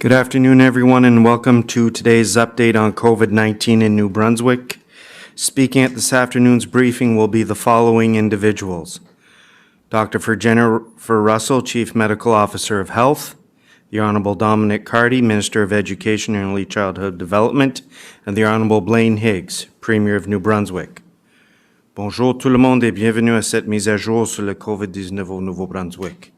Good afternoon, everyone, and welcome to today's update on COVID-19 in New Brunswick. Speaking at this afternoon's briefing will be the following individuals: Dr. Jennifer Russell, Chief Medical Officer of Health; the Honorable Dominic Carty, Minister of Education and Early Childhood Development; and the Honorable Blaine Higgs, Premier of New Brunswick. Bonjour tout le monde et bienvenue à cette mise à jour sur le COVID-19 au Nouveau-Brunswick.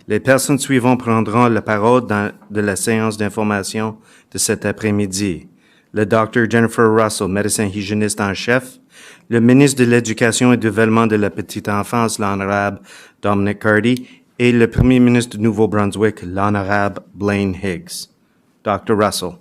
Les personnes suivantes prendront la parole de la séance d'information de cet après-midi. Le Dr. Jennifer Russell, médecin hygiéniste en chef; le ministre de l'Éducation et du Développement de la Petite Enfance, l'Honorable Dominic Carty; et le Premier ministre du Nouveau-Brunswick, l'Honorable Blaine Higgs. Dr. Russell.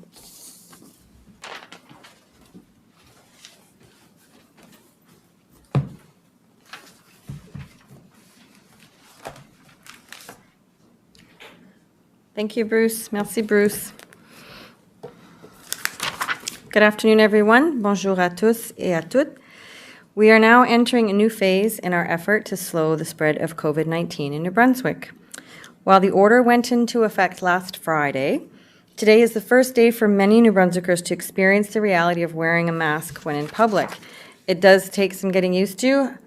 Thank you, Bruce. Merci, Bruce. Good afternoon, everyone. Bonjour à tous et à toutes. We are now entering a new phase in our effort to slow the spread of COVID-19 in New Brunswick. While the order went into effect last Friday, today is the first day for many New Brunswickers to experience the reality of wearing a mask when in public. It does take some getting used to.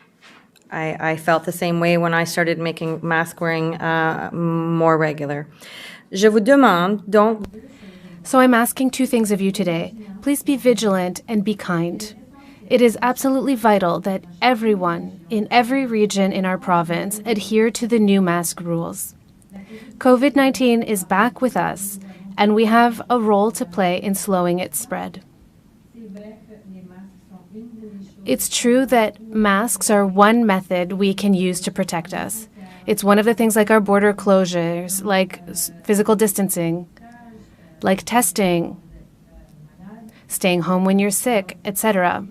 I felt the same way when I started making mask wearing more regular. Je vous demande donc. So I'm asking two things of you today. Please be vigilant and be kind. It is absolutely vital that everyone in every region in our province adhere to the new mask rules. COVID-19 is back with us, and we have a role to play in slowing its spread. It's true that masks are one method we can use to protect us. It's one of the things like our border closures, like physical distancing, like testing, staying home when you're sick, etc.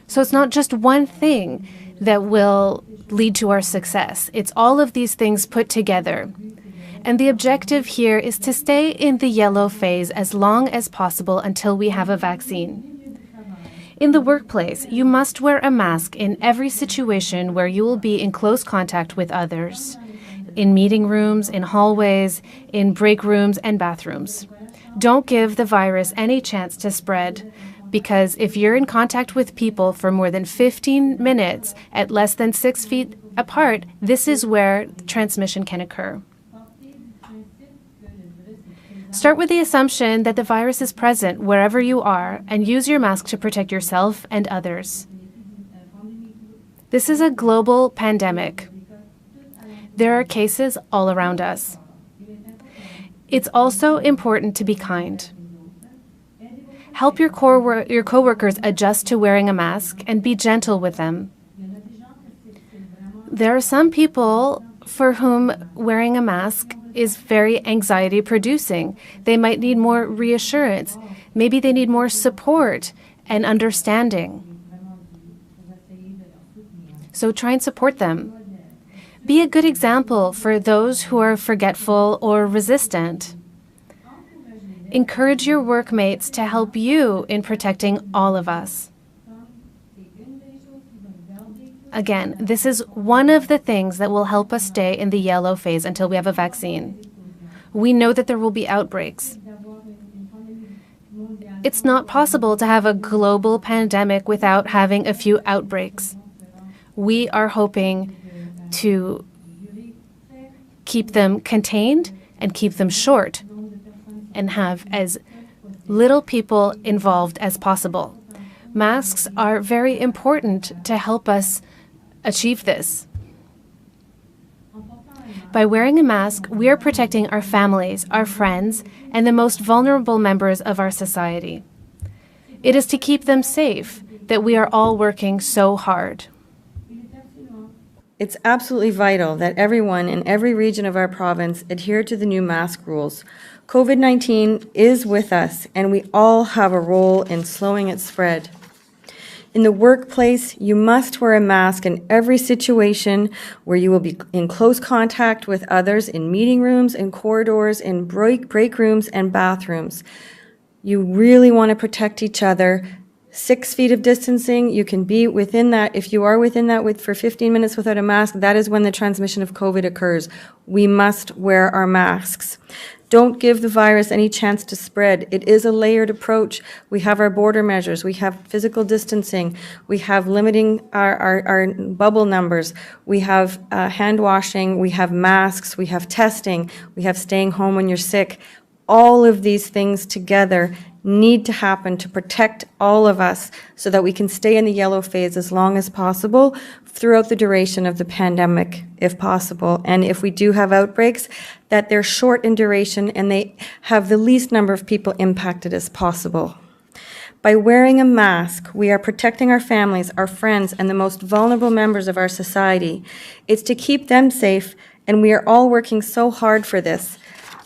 So it's not just one thing that will lead to our success. It's all of these things put together. And the objective here is to stay in the yellow phase as long as possible until we have a vaccine. In the workplace, you must wear a mask in every situation where you will be in close contact with others, in meeting rooms, in hallways, in break rooms, and bathrooms. Don't give the virus any chance to spread, because if you're in contact with people for more than 15 minutes at less than 6 feet apart, this is where transmission can occur. Start with the assumption that the virus is present wherever you are and use your mask to protect yourself and others. This is a global pandemic. There are cases all around us. It's also important to be kind. Help your coworkers adjust to wearing a mask and be gentle with them. There are some people for whom wearing a mask is very anxiety-producing. They might need more reassurance. Maybe they need more support and understanding. So try and support them. Be a good example for those who are forgetful or resistant. Encourage your workmates to help you in protecting all of us. Again, this is one of the things that will help us stay in the yellow phase until we have a vaccine. We know that there will be outbreaks. It's not possible to have a global pandemic without having a few outbreaks. We are hoping to keep them contained and keep them short and have as little people involved as possible. Masks are very important to help us achieve this. By wearing a mask, we are protecting our families, our friends, and the most vulnerable members of our society. It is to keep them safe that we are all working so hard. It's absolutely vital that everyone in every region of our province adhere to the new mask rules. COVID-19 is with us, and we all have a role in slowing its spread. In the workplace, you must wear a mask in every situation where you will be in close contact with others, in meeting rooms, in corridors, in break rooms, and bathrooms. You really want to protect each other. 6 feet of distancing, you can be within that. If you are within that for 15 minutes without a mask, that is when the transmission of COVID occurs. We must wear our masks. Don't give the virus any chance to spread. It is a layered approach. We have our border measures, we have physical distancing, we have limiting our bubble numbers, we have hand washing, we have masks, we have testing, we have staying home when you're sick. All of these things together need to happen to protect all of us so that we can stay in the yellow phase as long as possible throughout the duration of the pandemic, if possible. And if we do have outbreaks, that they're short in duration and they have the least number of people impacted as possible. By wearing a mask, we are protecting our families, our friends, and the most vulnerable members of our society. It's to keep them safe, and we are all working so hard for this.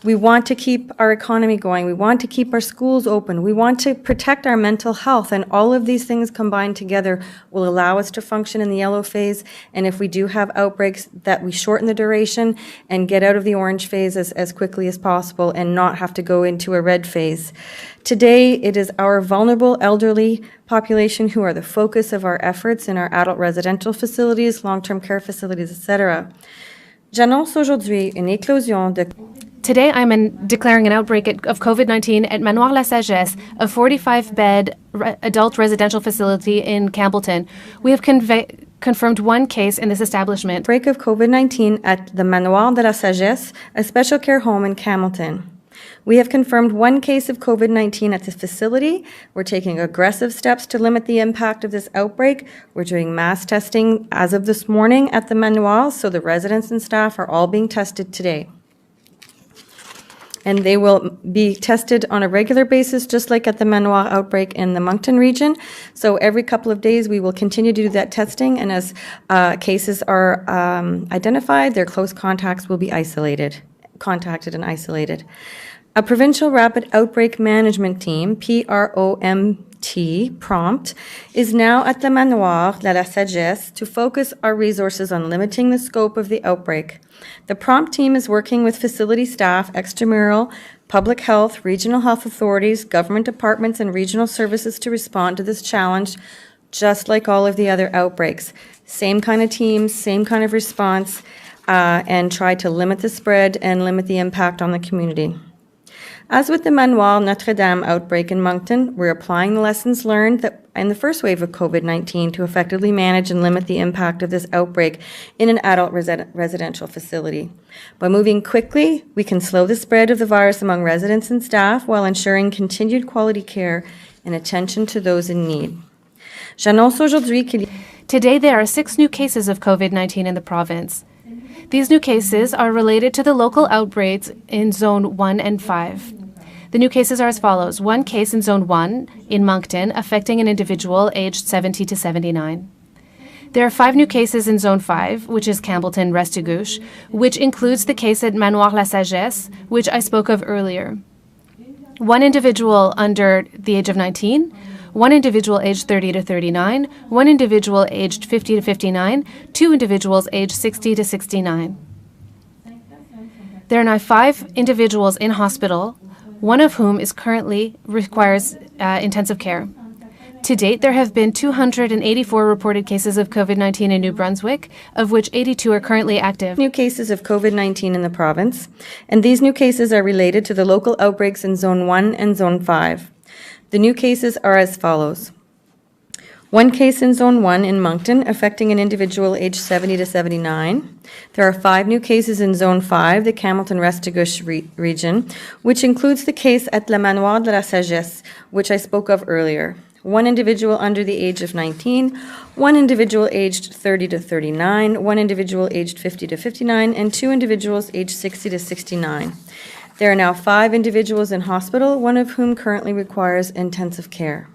We want to keep our economy going. We want to keep our schools open. We want to protect our mental health. And all of these things combined together will allow us to function in the yellow phase. And if we do have outbreaks, that we shorten the duration and get out of the orange phase as quickly as possible and not have to go into a red phase. Today, it is our vulnerable elderly population who are the focus of our efforts in our adult residential facilities, long-term care facilities, etc. J'annonce aujourd'hui une éclosion de Today, I'm declaring an outbreak of COVID-19 at Manoir La Sagesse, a 45-bed adult residential facility in Campbellton. We have confirmed one case in this establishment. Outbreak of COVID-19 at the Manoir de la Sagesse, a special care home in Campbellton. We have confirmed one case of COVID-19 at this facility. We're taking aggressive steps to limit the impact of this outbreak. We're doing mass testing as of this morning at the Manoir, so the residents and staff are all being tested today. And they will be tested on a regular basis, just like at the Manoir outbreak in the Moncton region. So every couple of days, we will continue to do that testing, and as cases are identified, their close contacts will be contacted and isolated. A provincial rapid outbreak management team, PROMT, is now at the Manoir de la Sagesse to focus our resources on limiting the scope of the outbreak. The PROMT team is working with facility staff, extramural, public health, regional health authorities, government departments, and regional services to respond to this challenge, just like all of the other outbreaks. Same kind of teams, same kind of response, and try to limit the spread and limit the impact on the community. As with the Manoir Notre Dame outbreak in Moncton, we're applying the lessons learned in the first wave of COVID-19 to effectively manage and limit the impact of this outbreak in an adult residential facility. By moving quickly, we can slow the spread of the virus among residents and staff while ensuring continued quality care and attention to those in need. J'annonce aujourd'hui qu'il Today, there are 6 new cases of COVID-19 in the province. These new cases are related to the local outbreaks in Zone 1 and 5. The new cases are as follows. 1 case in Zone 1 in Moncton affecting an individual aged 70 to 79. There are 5 new cases in Zone 5, which is Campbellton, Restigouche, which includes the case at Manoir La Sagesse, which I spoke of earlier. 1 individual under the age of 19, 1 individual aged 30 to 39, 1 individual aged 50 to 59, 2 individuals aged 60 to 69. There are now 5 individuals in hospital, one of whom currently requires intensive care. To date, there have been 284 reported cases of COVID-19 in New Brunswick, of which 82 are currently active. New cases of COVID-19 in the province, and these new cases are related to the local outbreaks in Zone 1 and Zone 5. The new cases are as follows. 1 case in Zone 1 in Moncton affecting an individual aged 70 to 79. There are 5 new cases in Zone 5, the Campbellton-Restigouche region, which includes the case at Le Manoir de la Sagesse, which I spoke of earlier. 1 individual under the age of 19, 1 individual aged 30 to 39, 1 individual aged 50 to 59, and 2 individuals aged 60 to 69. There are now 5 individuals in hospital, one of whom currently requires intensive care.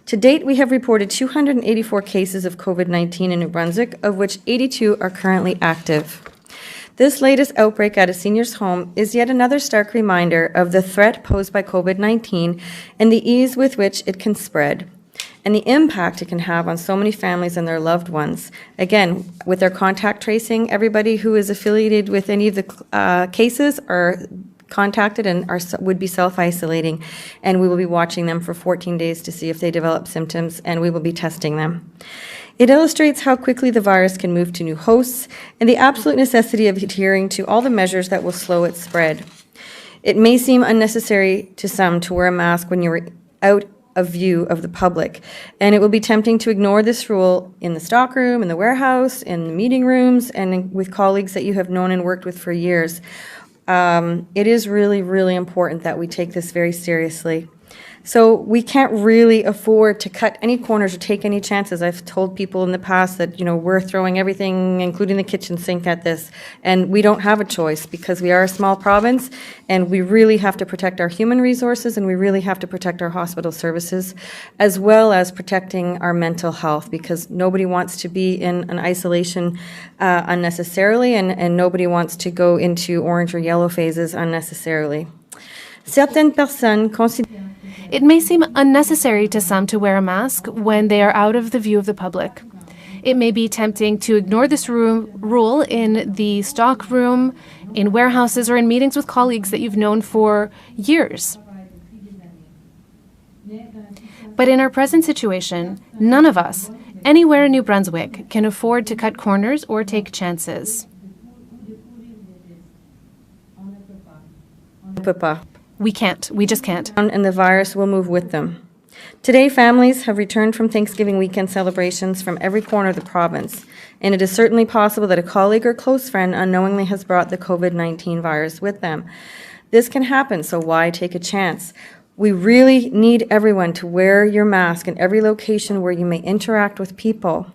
To date, we have reported 284 cases of COVID-19 in New Brunswick, of which 82 are currently active. This latest outbreak at a senior's home is yet another stark reminder of the threat posed by COVID-19 and the ease with which it can spread, and the impact it can have on so many families and their loved ones. Again, with our contact tracing, everybody who is affiliated with any of the cases are contacted and would be self-isolating, and we will be watching them for 14 days to see if they develop symptoms, and we will be testing them. It illustrates how quickly the virus can move to new hosts and the absolute necessity of adhering to all the measures that will slow its spread. It may seem unnecessary to some to wear a mask when you're out of view of the public, and it will be tempting to ignore this rule in the stockroom, in the warehouse, in the meeting rooms, and with colleagues that you have known and worked with for years. It is really, really important that we take this very seriously. So we can't really afford to cut any corners or take any chances. I've told people in the past that, we're throwing everything, including the kitchen sink, at this, and we don't have a choice because we are a small province, and we really have to protect our human resources, and we really have to protect our hospital services, as well as protecting our mental health, because nobody wants to be in an isolation unnecessarily, and nobody wants to go into orange or yellow phases unnecessarily. Certaines personnes considèrent. It may seem unnecessary to some to wear a mask when they are out of the view of the public. It may be tempting to ignore this rule in the stock room, in warehouses, or in meetings with colleagues that you've known for years. But in our present situation, none of us, anywhere in New Brunswick, can afford to cut corners or take chances. We can't. We just can't. And the virus will move with them. Today, families have returned from Thanksgiving weekend celebrations from every corner of the province, and it is certainly possible that a colleague or close friend unknowingly has brought the COVID-19 virus with them. This can happen, so why take a chance? We really need everyone to wear your mask in every location where you may interact with people.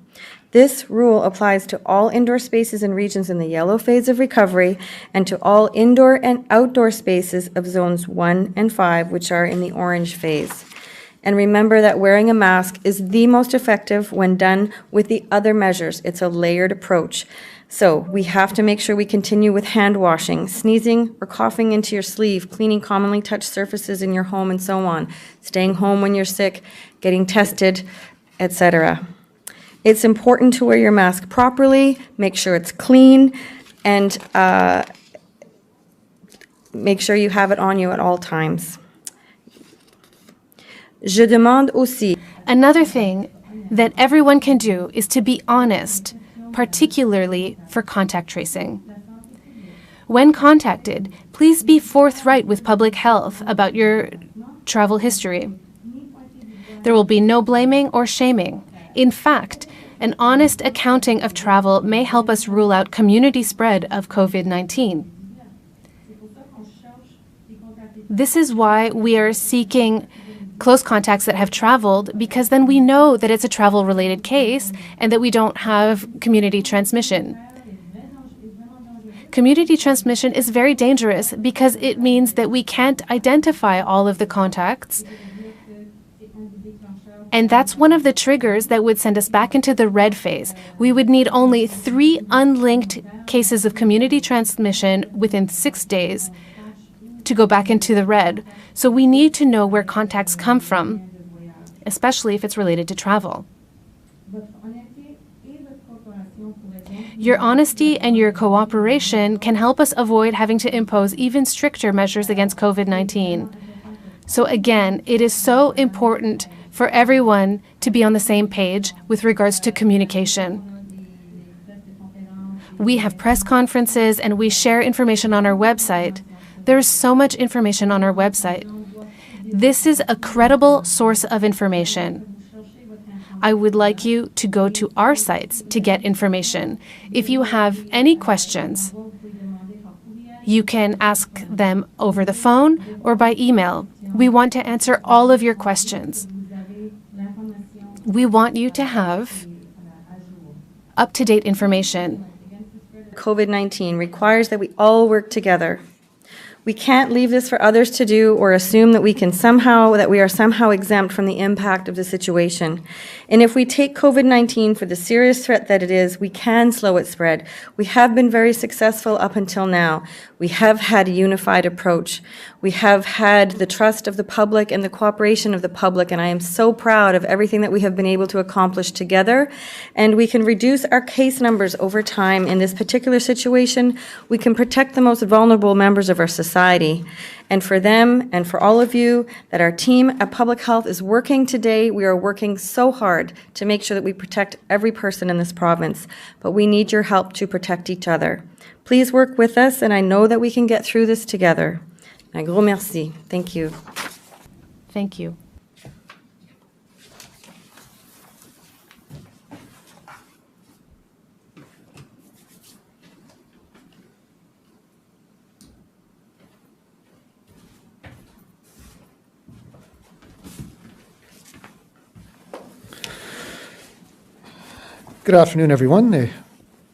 This rule applies to all indoor spaces and regions in the yellow phase of recovery and to all indoor and outdoor spaces of zones 1 and 5, which are in the orange phase. And remember that wearing a mask is the most effective when done with the other measures. It's a layered approach. So we have to make sure we continue with hand washing, sneezing or coughing into your sleeve, cleaning commonly touched surfaces in your home, and so on, staying home when you're sick, getting tested, etc. It's important to wear your mask properly, make sure it's clean, and make sure you have it on you at all times. Je demande aussi. Another thing that everyone can do is to be honest, particularly for contact tracing. When contacted, please be forthright with public health about your travel history. There will be no blaming or shaming. In fact, an honest accounting of travel may help us rule out community spread of COVID-19. This is why we are seeking close contacts that have traveled, because then we know that it's a travel-related case and that we don't have community transmission. Community transmission is very dangerous because it means that we can't identify all of the contacts. And that's one of the triggers that would send us back into the red phase. We would need only 3 unlinked cases of community transmission within 6 days to go back into the red. So we need to know where contacts come from, especially if it's related to travel. Your honesty and your cooperation can help us avoid having to impose even stricter measures against COVID-19. So again, it is so important for everyone to be on the same page with regards to communication. We have press conferences and we share information on our website. There is so much information on our website. This is a credible source of information. I would like you to go to our sites to get information. If you have any questions, you can ask them over the phone or by email. We want to answer all of your questions. We want you to have up-to-date information. COVID-19 requires that we all work together. We can't leave this for others to do or assume that we are somehow exempt from the impact of the situation. And if we take COVID-19 for the serious threat that it is, we can slow its spread. We have been very successful up until now. We have had a unified approach. We have had the trust of the public and the cooperation of the public, and I am so proud of everything that we have been able to accomplish together. And we can reduce our case numbers over time. In this particular situation, we can protect the most vulnerable members of our society. And for them and for all of you, that our team at Public Health is working today. We are working so hard to make sure that we protect every person in this province, but we need your help to protect each other. Please work with us, and I know that we can get through this together. Un gros merci. Thank you. Thank you. Good afternoon, everyone.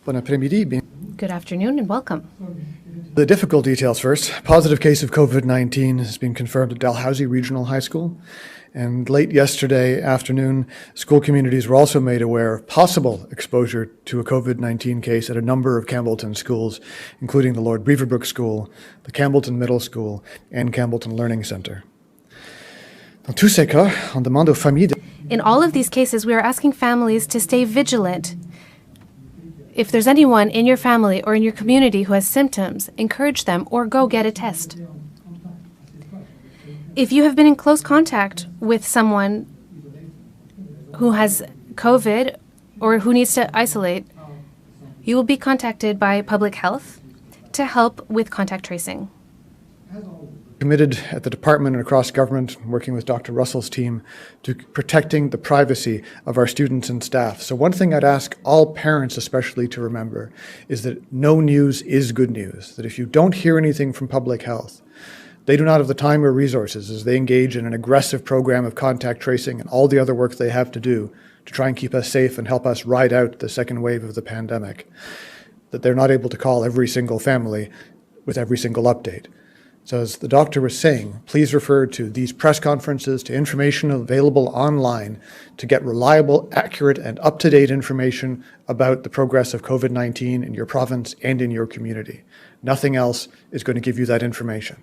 Bon après-midi. Good afternoon and welcome. The difficult details first. Positive case of COVID-19 has been confirmed at Dalhousie Regional High School. And late yesterday afternoon, school communities were also made aware of possible exposure to a COVID-19 case at a number of Campbellton schools, including the Lord Beaverbrook School, the Campbellton Middle School, and Campbellton Learning Centre. Dans tous ces cas, on demande aux familles de... In all of these cases, we are asking families to stay vigilant. If there's anyone in your family or in your community who has symptoms, encourage them or go get a test. If you have been in close contact with someone who has COVID or who needs to isolate, you will be contacted by public health to help with contact tracing. Committed at the department and across government, working with Dr. Russell's team, to protecting the privacy of our students and staff. So one thing I'd ask all parents especially to remember is that no news is good news, that if you don't hear anything from public health, they do not have the time or resources as they engage in an aggressive program of contact tracing and all the other work they have to do to try and keep us safe and help us ride out the second wave of the pandemic, that they're not able to call every single family with every single update. So as the doctor was saying, please refer to these press conferences, to information available online to get reliable, accurate, and up-to-date information about the progress of COVID-19 in your province and in your community. Nothing else is going to give you that information.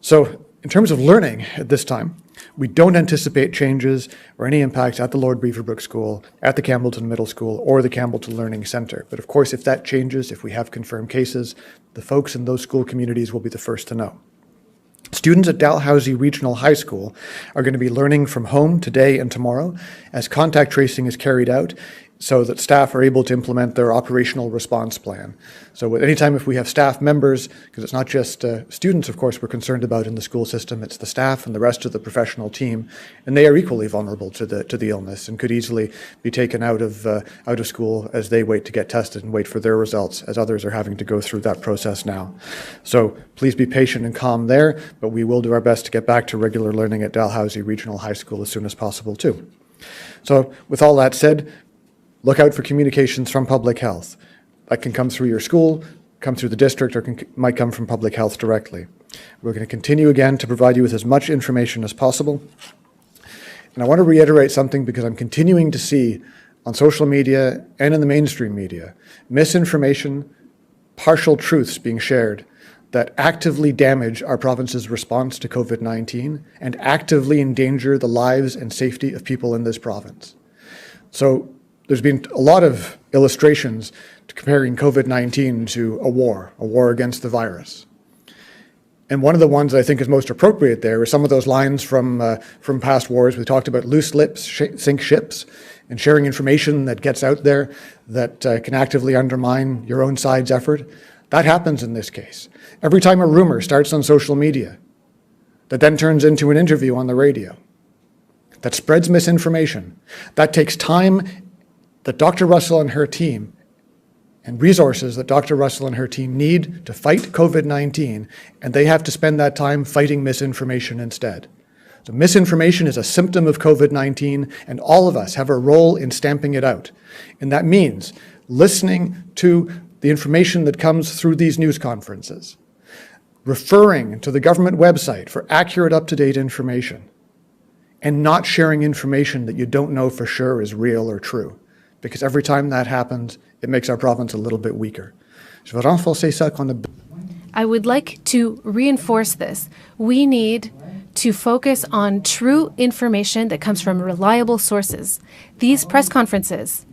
So in terms of learning at this time, we don't anticipate changes or any impacts at the Lord Beaverbrook School, at the Campbellton Middle School, or the Campbellton Learning Centre. But of course, if that changes, if we have confirmed cases, the folks in those school communities will be the first to know. Students at Dalhousie Regional High School are going to be learning from home today and tomorrow as contact tracing is carried out so that staff are able to implement their operational response plan. So anytime if we have staff members, because it's not just students, of course, we're concerned about in the school system, it's the staff and the rest of the professional team, and they are equally vulnerable to the illness and could easily be taken out of school as they wait to get tested and wait for their results, as others are having to go through that process now. So please be patient and calm there, but we will do our best to get back to regular learning at Dalhousie Regional High School as soon as possible too. So with all that said, look out for communications from public health. That can come through your school, come through the district, or might come from public health directly. We're going to continue again to provide you with as much information as possible. And I want to reiterate something because I'm continuing to see on social media and in the mainstream media misinformation, partial truths being shared that actively damage our province's response to COVID-19 and actively endanger the lives and safety of people in this province. So there's been a lot of illustrations comparing COVID-19 to a war against the virus. And one of the ones that I think is most appropriate there are some of those lines from past wars. We talked about loose lips sink ships and sharing information that gets out there that can actively undermine your own side's effort. That happens in this case. Every time a rumor starts on social media that then turns into an interview on the radio, that spreads misinformation, that takes time that Dr. Russell and her team and resources that Dr. Russell and her team need to fight COVID-19, and they have to spend that time fighting misinformation instead. So misinformation is a symptom of COVID-19, and all of us have a role in stamping it out. And that means listening to the information that comes through these news conferences, referring to the government website for accurate, up-to-date information, and not sharing information that you don't know for sure is real or true. Because every time that happens, it makes our province a little bit weaker. I would like to reinforce this. We need to focus on true information that comes from reliable sources. These press conferences,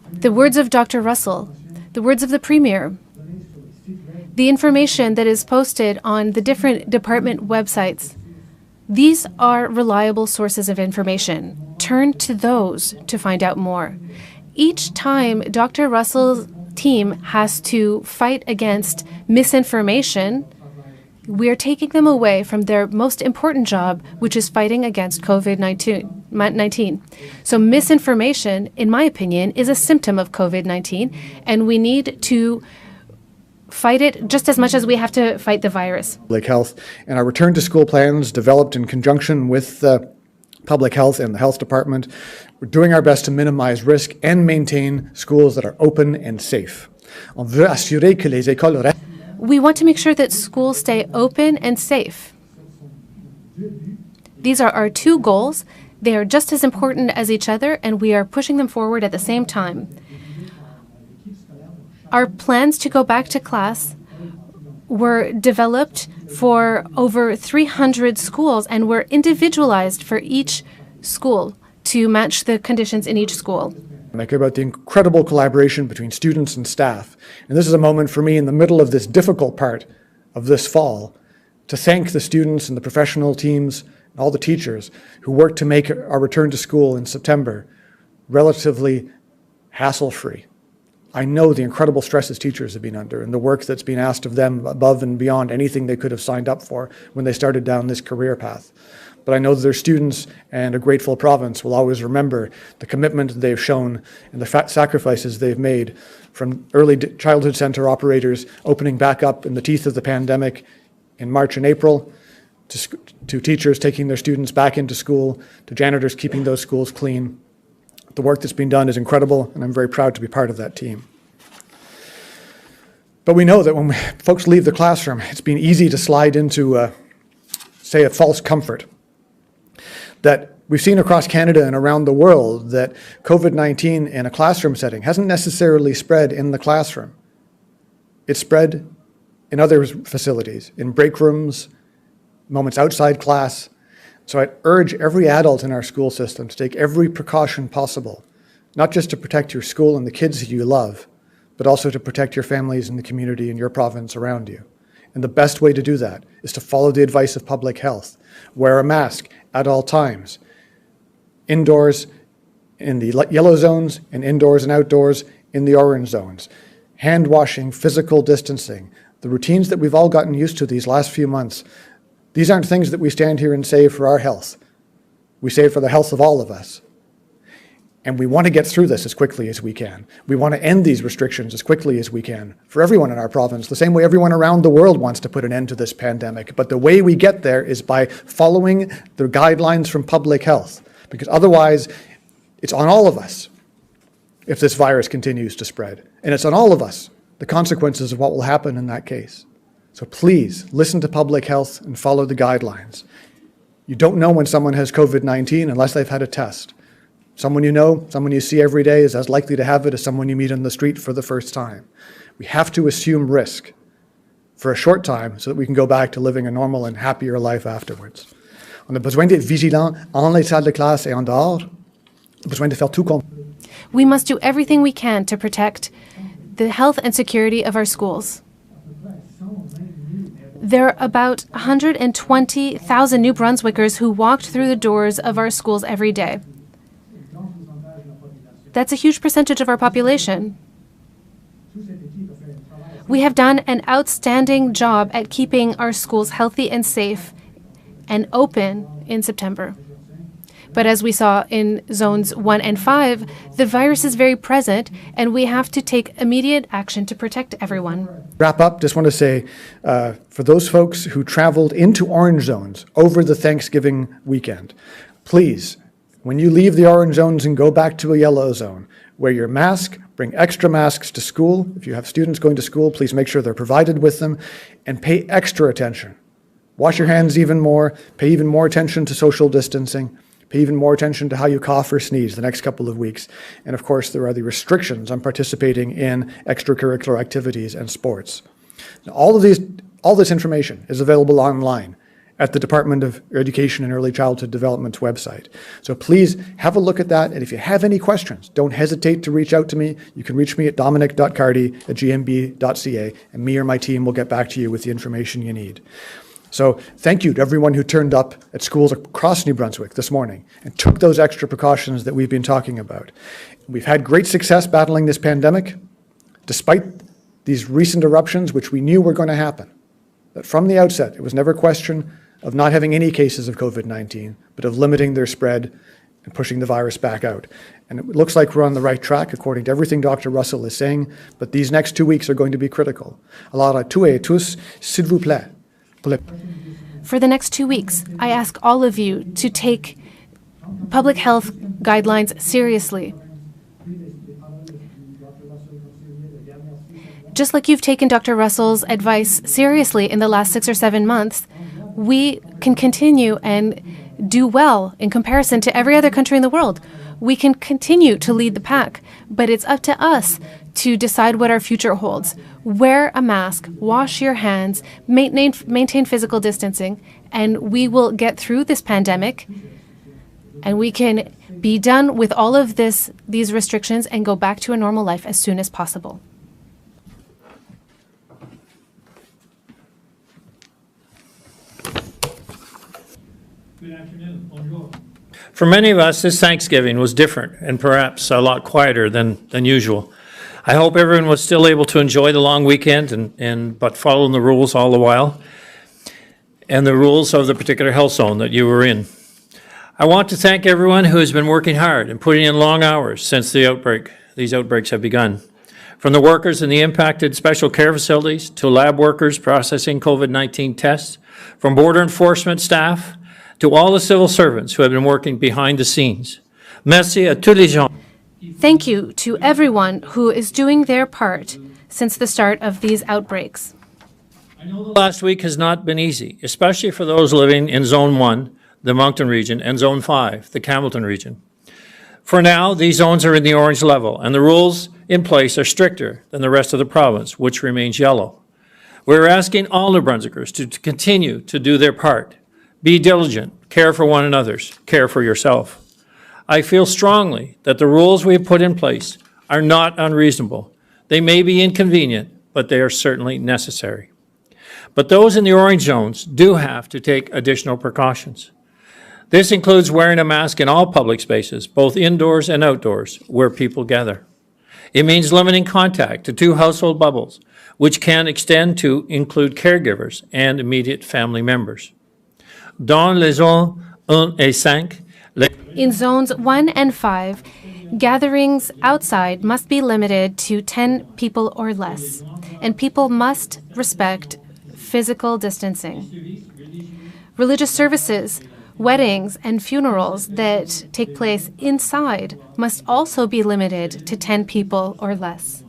the words of Dr. Russell, the words of the Premier, the information that is posted on the different department websites, these are reliable sources of information. Turn to those to find out more. Each time Dr. Russell team has to fight against misinformation, we are taking them away from their most important job, which is fighting against COVID-19. So misinformation, in my opinion, is a symptom of COVID-19, and we need to fight it just as much as we have to fight the virus. Public health and our return to school plans developed in conjunction with public health and the health department. We're doing our best to minimize risk and maintain schools that are open and safe. On veut assurer que les écoles restent. We want to make sure that schools stay open and safe. These are our two goals. They are just as important as each other, and we are pushing them forward at the same time. Our plans to go back to class were developed for over 300 schools and were individualized for each school to match the conditions in each school. I care about the incredible collaboration between students and staff. And this is a moment for me in the middle of this difficult part of this fall to thank the students and the professional teams and all the teachers who worked to make our return to school in September relatively hassle-free. I know the incredible stresses teachers have been under and the work that's been asked of them above and beyond anything they could have signed up for when they started down this career path. But I know that their students and a grateful province will always remember the commitment they've shown and the sacrifices they've made, from early childhood centre operators opening back up in the teeth of the pandemic in March and April, to teachers taking their students back into school, to janitors keeping those schools clean. The work that's been done is incredible, and I'm very proud to be part of that team. But we know that when folks leave the classroom, it's been easy to slide into, say, a false comfort. That we've seen across Canada and around the world that COVID-19 in a classroom setting hasn't necessarily spread in the classroom. It's spread in other facilities, in break rooms, moments outside class. So I'd urge every adult in our school system to take every precaution possible, not just to protect your school and the kids that you love, but also to protect your families and the community and your province around you. And the best way to do that is to follow the advice of public health. Wear a mask at all times, indoors in the yellow zones and indoors and outdoors in the orange zones. Hand washing, physical distancing, the routines that we've all gotten used to these last few months, these aren't things that we stand here and say for our health. We say for the health of all of us. And we want to get through this as quickly as we can. We want to end these restrictions as quickly as we can for everyone in our province, the same way everyone around the world wants to put an end to this pandemic. But the way we get there is by following the guidelines from public health, because otherwise it's on all of us if this virus continues to spread. And it's on all of us, the consequences of what will happen in that case. So please listen to public health and follow the guidelines. You don't know when someone has COVID-19 unless they've had a test. Someone you know, someone you see every day is as likely to have it as someone you meet on the street for the first time. We have to assume risk for a short time so that we can go back to living a normal and happier life afterwards. On a besoin d'être vigilant en les salles de classe et en dehors. On a besoin de faire tout qu'on. We must do everything we can to protect the health and security of our schools. There are about 120,000 New Brunswickers who walked through the doors of our schools every day. That's a huge percentage of our population. We have done an outstanding job at keeping our schools healthy and safe and open in September. But as we saw in zones 1 and 5, the virus is very present, and we have to take immediate action to protect everyone. Wrap up, just want to say, for those folks who traveled into orange zones over the Thanksgiving weekend, please, when you leave the orange zones and go back to a yellow zone, wear your mask, bring extra masks to school. If you have students going to school, please make sure they're provided with them, and pay extra attention. Wash your hands even more, pay even more attention to social distancing, pay even more attention to how you cough or sneeze the next couple of weeks. And of course, there are the restrictions on participating in extracurricular activities and sports. Now, all this information is available online at the Department of Education and Early Childhood Development's website. So please have a look at that, and if you have any questions, don't hesitate to reach out to me. You can reach me at dominic.cardy@gmb.ca, and me or my team will get back to you with the information you need. So thank you to everyone who turned up at schools across New Brunswick this morning and took those extra precautions that we've been talking about. We've had great success battling this pandemic. Despite these recent eruptions, which we knew were going to happen, that from the outset, it was never a question of not having any cases of COVID-19, but of limiting their spread and pushing the virus back out. And it looks like we're on the right track, according to everything Dr. Russell is saying, but these next 2 weeks are going to be critical. Alors à tous et tous, s'il vous plaît. For the next 2 weeks, I ask all of you to take public health guidelines seriously. Just like you've taken Dr. Russell's advice seriously in the last 6 or 7 months, we can continue and do well in comparison to every other country in the world. We can continue to lead the pack, but it's up to us to decide what our future holds. Wear a mask, wash your hands, maintain physical distancing, and we will get through this pandemic, and we can be done with all of these restrictions and go back to a normal life as soon as possible. Good afternoon. Bonjour. For many of us, this Thanksgiving was different and perhaps a lot quieter than usual. I hope everyone was still able to enjoy the long weekend but following the rules all the while and the rules of the particular health zone that you were in. I want to thank everyone who has been working hard and putting in long hours since these outbreaks have begun. From the workers in the impacted special care facilities to lab workers processing COVID-19 tests, from border enforcement staff to all the civil servants who have been working behind the scenes. Merci à tous les gens. Thank you to everyone who is doing their part since the start of these outbreaks. I know the last week has not been easy, especially for those living in Zone 1, the Moncton region, and Zone 5, the Campbellton region. For now, these zones are in the orange level, and the rules in place are stricter than the rest of the province, which remains yellow. We're asking all New Brunswickers to continue to do their part. Be diligent, care for one another, care for yourself. I feel strongly that the rules we have put in place are not unreasonable. They may be inconvenient, but they are certainly necessary. But those in the orange zones do have to take additional precautions. This includes wearing a mask in all public spaces, both indoors and outdoors, where people gather. It means limiting contact to 2 household bubbles, which can extend to include caregivers and immediate family members. Dans les zones 1 et 5, In zones 1 and 5, gatherings outside must be limited to 10 people or less, and people must respect physical distancing. Religious services, weddings, and funerals that take place inside must also be limited to 10 people or less.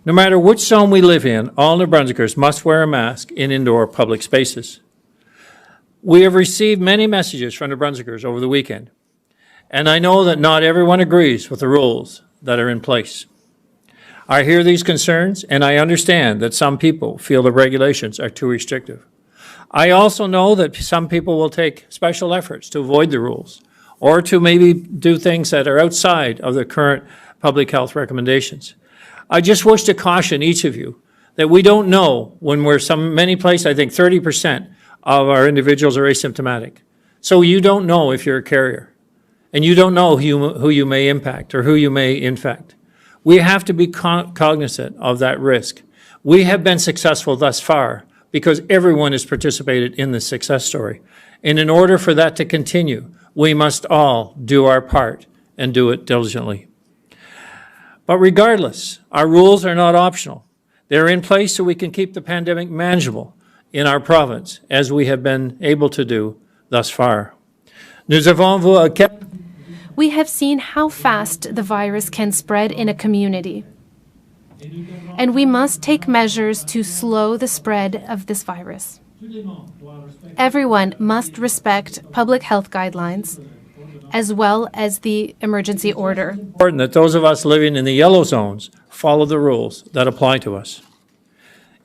No matter which zone we live in, all New Brunswickers must wear a mask in indoor public spaces. We have received many messages from New Brunswickers over the weekend, and I know that not everyone agrees with the rules that are in place. I hear these concerns, and I understand that some people feel the regulations are too restrictive. I also know that some people will take special efforts to avoid the rules or to maybe do things that are outside of the current public health recommendations. I just wish to caution each of you that we don't know when many places, I think 30% of our individuals are asymptomatic. So you don't know if you're a carrier, and you don't know who you may impact or who you may infect. We have to be cognizant of that risk. We have been successful thus far because everyone has participated in the success story. And in order for that to continue, we must all do our part and do it diligently. But regardless, our rules are not optional. They're in place so we can keep the pandemic manageable in our province, as we have been able to do thus far. We have seen how fast the virus can spread in a community, and we must take measures to slow the spread of this virus. Everyone must respect public health guidelines, as well as the emergency order. It's important that those of us living in the yellow zones follow the rules that apply to us.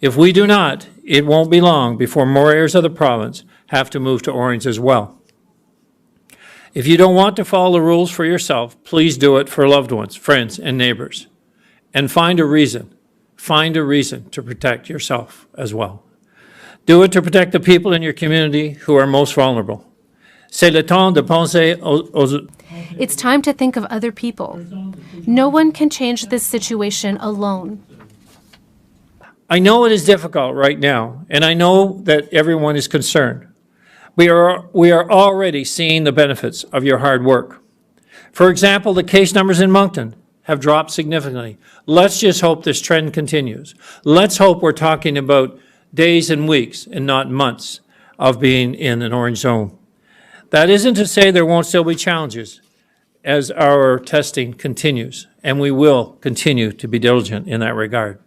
If we do not, it won't be long before more areas of the province have to move to orange as well. If you don't want to follow the rules for yourself, please do it for loved ones, friends, and neighbors. And find a reason to protect yourself as well. Do it to protect the people in your community who are most vulnerable. C'est le temps de penser aux It's time to think of other people. No one can change this situation alone. I know it is difficult right now, and I know that everyone is concerned. We are already seeing the benefits of your hard work. For example, the case numbers in Moncton have dropped significantly. Let's just hope this trend continues. Let's hope we're talking about days and weeks and not months of being in an orange zone. That isn't to say there won't still be challenges as our testing continues, and we will continue to be diligent in that regard.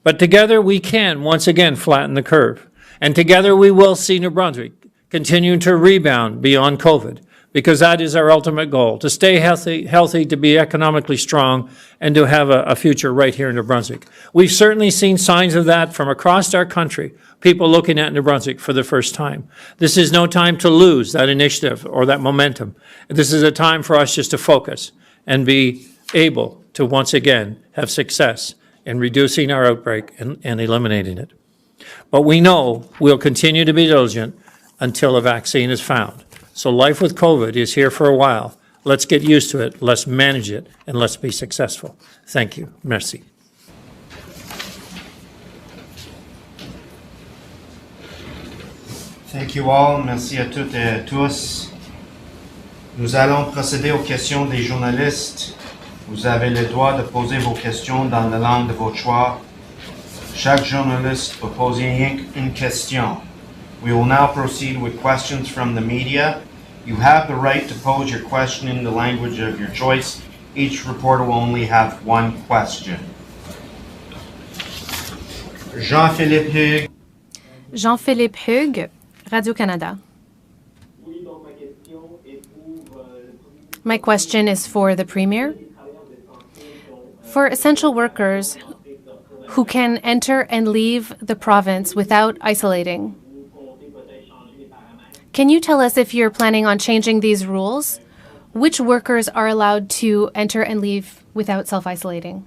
But together we can once again flatten the curve, and together we will see New Brunswick continue to rebound beyond COVID, because that is our ultimate goal, to stay healthy, to be economically strong, and to have a future right here in New Brunswick. We've certainly seen signs of that from across our country, people looking at New Brunswick for the first time. This is no time to lose that initiative or that momentum. This is a time for us just to focus and be able to once again have success in reducing our outbreak and eliminating it. But we know we'll continue to be diligent until a vaccine is found. So life with COVID is here for a while. Let's get used to it, let's manage it, and let's be successful. Thank you. Merci. Thank you all. Merci à toutes et à tous. Nous allons procéder aux questions des journalistes. Vous avez le droit de poser vos questions dans la langue de votre choix. Chaque journaliste peut poser rien qu'une question. We will now proceed with questions from the media. You have the right to pose your question in the language of your choice. Each reporter will only have one question. Jean-Philippe Hugues. Jean-Philippe Hugues, Radio-Canada. My question is for the Premier. For essential workers who can enter and leave the province without isolating, can you tell us if you're planning on changing these rules? Which workers are allowed to enter and leave without self-isolating?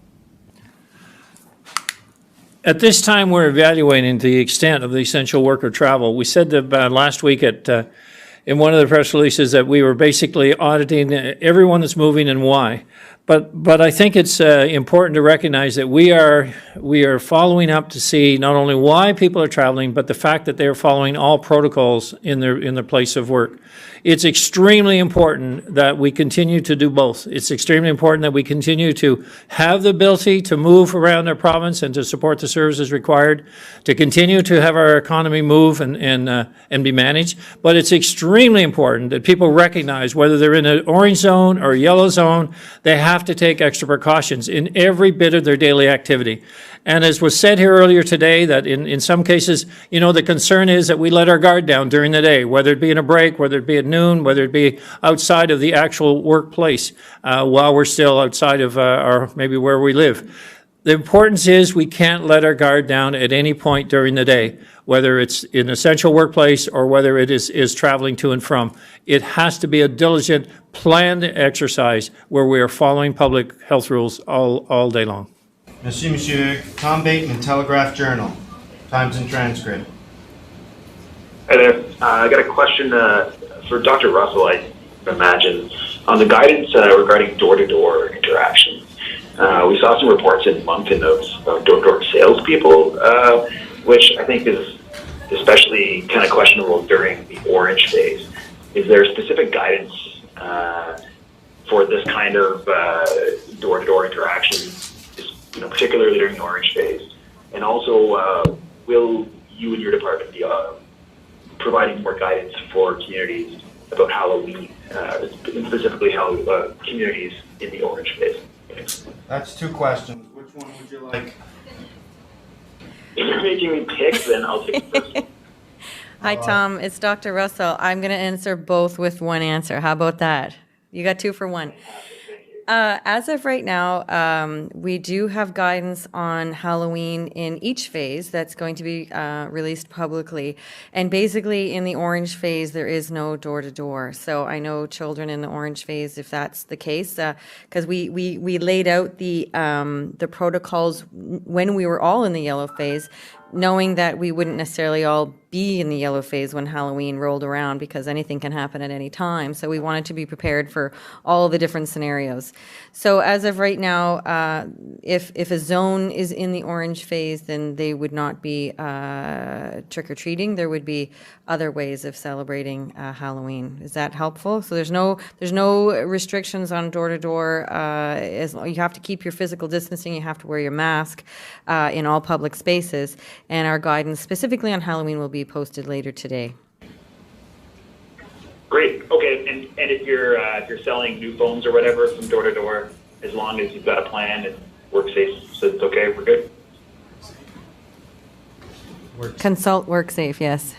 At this time, we're evaluating the extent of the essential worker travel. We said that last week in one of the press releases that we were basically auditing everyone that's moving and why. But I think it's important to recognize that we are following up to see not only why people are traveling, but the fact that they are following all protocols in their place of work. It's extremely important that we continue to do both. It's extremely important that we continue to have the ability to move around our province and to support the services required, to continue to have our economy move and be managed. But it's extremely important that people recognize whether they're in an orange zone or a yellow zone, they have to take extra precautions in every bit of their daily activity. And as was said here earlier today, that in some cases, the concern is that we let our guard down during the day, whether it be in a break, whether it be at noon, whether it be outside of the actual workplace, while we're still outside of maybe where we live. The importance is we can't let our guard down at any point during the day, whether it's in an essential workplace or whether it is traveling to and from. It has to be a diligent, planned exercise where we are following public health rules all day long. Monsieur, Tom Bateman, Telegraph Journal, Times and Transcript. Hi there. I got a question for Dr. Russell, I imagine, on the guidance regarding door-to-door interactions. We saw some reports in Moncton of door-to-door salespeople, which I think is especially kind of questionable during the orange phase. Is there specific guidance for this kind of door-to-door interaction, particularly during the orange phase? And also, will you and your department be providing more guidance for communities about Halloween, specifically how communities in the orange phase? Thanks. That's two questions. Which one would you like? If you're making me pick, then I'll take the first one. Hi, Tom. It's Dr. Russell. I'm going to answer both with one answer. How about that? You got two for one. As of right now, we do have guidance on Halloween in each phase that's going to be released publicly. And basically, in the orange phase, there is no door-to-door. So I know children in the orange phase, if that's the case, because we laid out the protocols when we were all in the yellow phase. knowing that we wouldn't necessarily all be in the yellow phase when Halloween rolled around, because anything can happen at any time. So we wanted to be prepared for all the different scenarios. So as of right now, if a zone is in the orange phase, then they would not be trick-or-treating. There would be other ways of celebrating Halloween. Is that helpful? So there's no restrictions on door-to-door. You have to keep your physical distancing. You have to wear your mask in all public spaces. And our guidance specifically on Halloween will be posted later today. Great. Okay. And if you're selling new phones or whatever from door to door, as long as you've got a plan and WorkSafe says it's okay, we're good. Consult WorkSafe, yes.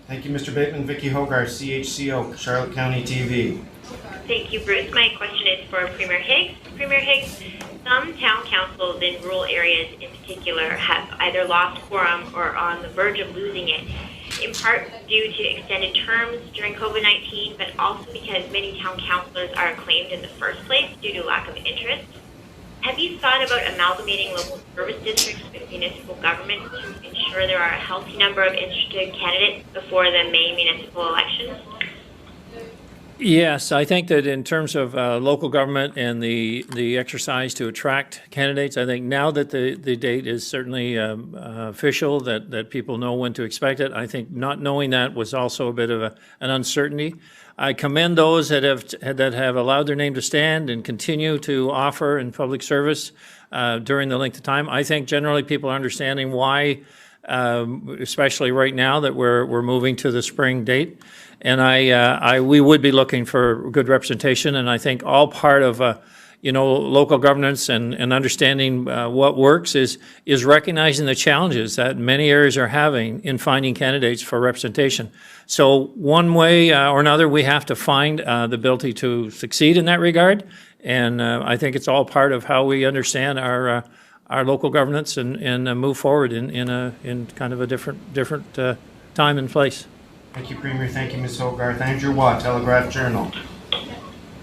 Thank you, Mr. Bateman. Vicky Hogarth, CHCO, Charlotte County TV. Thank you, Bruce. My question is for Premier Higgs. Premier Higgs, some town councils in rural areas in particular have either lost quorum or are on the verge of losing it, in part due to extended terms during COVID-19, but also because many town councillors are acclaimed in the first place due to lack of interest. Have you thought about amalgamating local service districts with municipal government to ensure there are a healthy number of interested candidates before the May municipal elections? Yes, I think that in terms of local government and the exercise to attract candidates, I think now that the date is certainly official, that people know when to expect it, I think not knowing that was also a bit of an uncertainty. I commend those that have allowed their name to stand and continue to offer in public service during the length of time. I think generally people are understanding why, especially right now that we're moving to the spring date. And we would be looking for good representation, and I think all part of local governance and understanding what works is recognizing the challenges that many areas are having in finding candidates for representation. So one way or another, we have to find the ability to succeed in that regard, and I think it's all part of how we understand our local governance and move forward in kind of a different time and place. Thank you, Premier. Thank you, Ms. Hogarth. Andrew Watt, Telegraph Journal.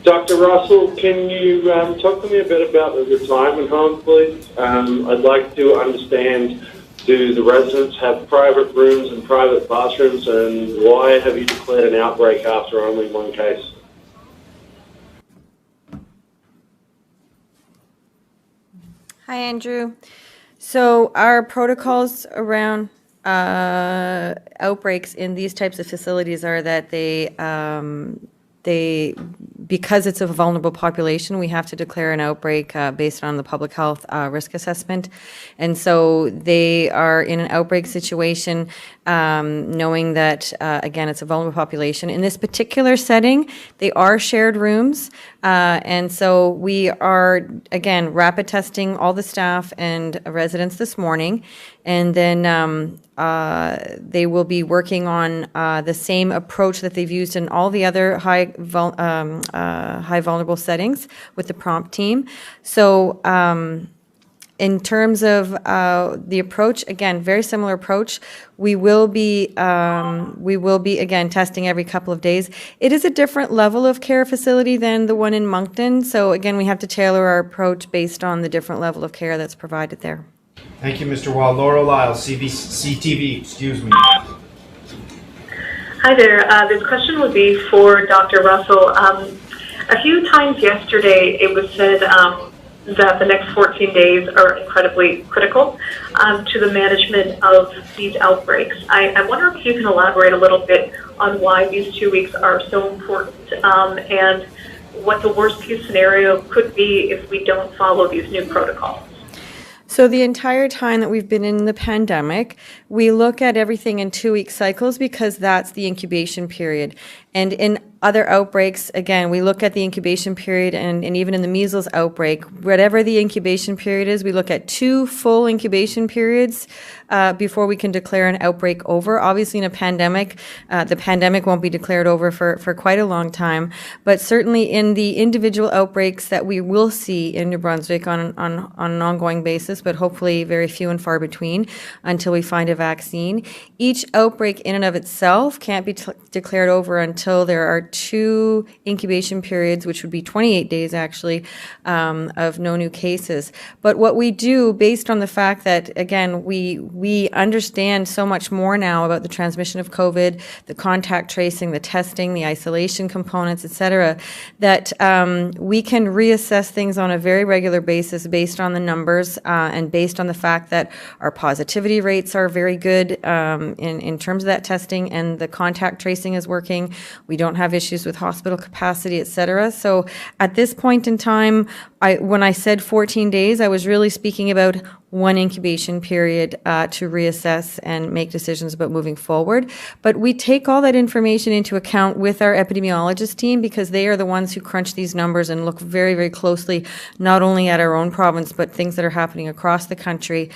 Dr. Russell, can you talk to me a bit about the retirement home, please? I'd like to understand, do the residents have private rooms and private bathrooms, and why have you declared an outbreak after only one case? Hi, Andrew. So our protocols around outbreaks in these types of facilities are that because it's a vulnerable population, we have to declare an outbreak based on the public health risk assessment. And so they are in an outbreak situation, knowing that, again, it's a vulnerable population. In this particular setting, they are shared rooms. And so we are, again, rapid testing all the staff and residents this morning. And then they will be working on the same approach that they've used in all the other high vulnerable settings with the prompt team. So in terms of the approach, again, very similar approach. We will be again testing every couple of days. It is a different level of care facility than the one in Moncton. So again, we have to tailor our approach based on the different level of care that's provided there. Thank you, Mr. Wall. Laura Lyle, CTV, excuse me. Hi there. This question would be for Dr. Russell. A few times yesterday it was said that the next 14 days are incredibly critical to the management of these outbreaks. I wonder if you can elaborate a little bit on why these 2 weeks are so important and what the worst case scenario could be if we don't follow these new protocols. So the entire time that we've been in the pandemic, we look at everything in 2-week cycles because that's the incubation period. And in other outbreaks, again, we look at the incubation period, and even in the measles outbreak, whatever the incubation period is, we look at 2 full incubation periods before we can declare an outbreak over. Obviously, in a pandemic, the pandemic won't be declared over for quite a long time, but certainly in the individual outbreaks that we will see in New Brunswick on an ongoing basis, but hopefully very few and far between until we find a vaccine. Each outbreak in and of itself can't be declared over until there are 2 incubation periods, which would be 28 days actually, of no new cases. But what we do, based on the fact that, again, we understand so much more now about the transmission of COVID, the contact tracing, the testing, the isolation components, et cetera, that we can reassess things on a very regular basis based on the numbers and based on the fact that our positivity rates are very good in terms of that testing, and the contact tracing is working. We don't have issues with hospital capacity, et cetera. So at this point in time, when I said 14 days, I was really speaking about 1 incubation period to reassess and make decisions about moving forward. But we take all that information into account with our epidemiologist team, because they are the ones who crunch these numbers and look very, very closely, not only at our own province, but things that are happening across the country,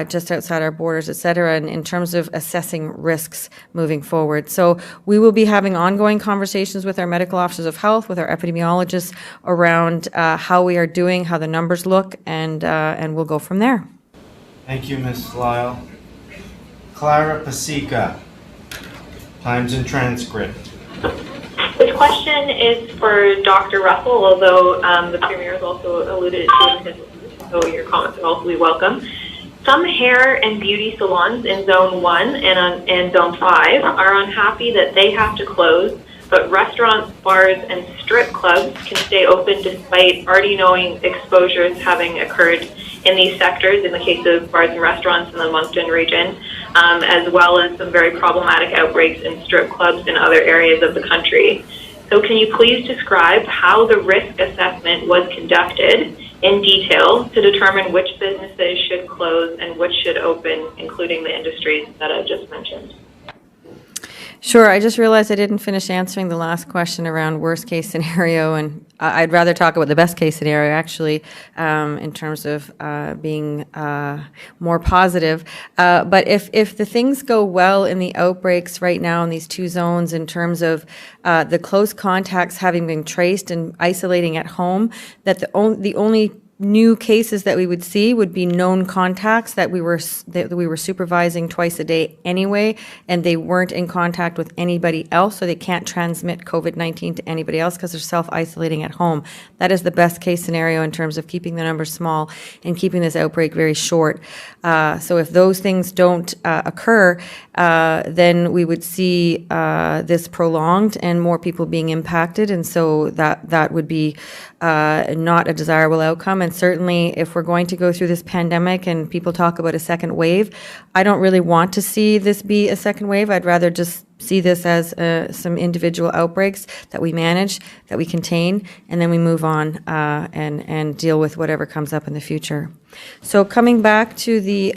just outside our borders, et cetera, and in terms of assessing risks moving forward. So we will be having ongoing conversations with our medical officers of health, with our epidemiologists around how we are doing, how the numbers look, and we'll go from there. Thank you, Ms. Lyle. Clara Pasica, Times and Transcript. This question is for Dr. Russell, although the Premier has also alluded to it, so your comments would also be welcome. Some hair and beauty salons in Zone 1 and Zone 5 are unhappy that they have to close, but restaurants, bars, and strip clubs can stay open despite already knowing exposures having occurred in these sectors, in the case of bars and restaurants in the Moncton region, as well as some very problematic outbreaks in strip clubs in other areas of the country. So can you please describe how the risk assessment was conducted in detail to determine which businesses should close and which should open, including the industries that I've just mentioned? Sure. I just realized I didn't finish answering the last question around worst case scenario, and I'd rather talk about the best case scenario, actually, in terms of being more positive. But if the things go well in the outbreaks right now in these 2 zones, in terms of the close contacts having been traced and isolating at home, that the only new cases that we would see would be known contacts that we were supervising twice a day anyway, and they weren't in contact with anybody else, so they can't transmit COVID-19 to anybody else because they're self-isolating at home. That is the best case scenario in terms of keeping the numbers small and keeping this outbreak very short. So if those things don't occur, then we would see this prolonged and more people being impacted, and so that would be not a desirable outcome. And certainly if we're going to go through this pandemic and people talk about a second wave, I don't really want to see this be a second wave. I'd rather just see this as some individual outbreaks that we manage, that we contain, and then we move on and deal with whatever comes up in the future. So coming back to the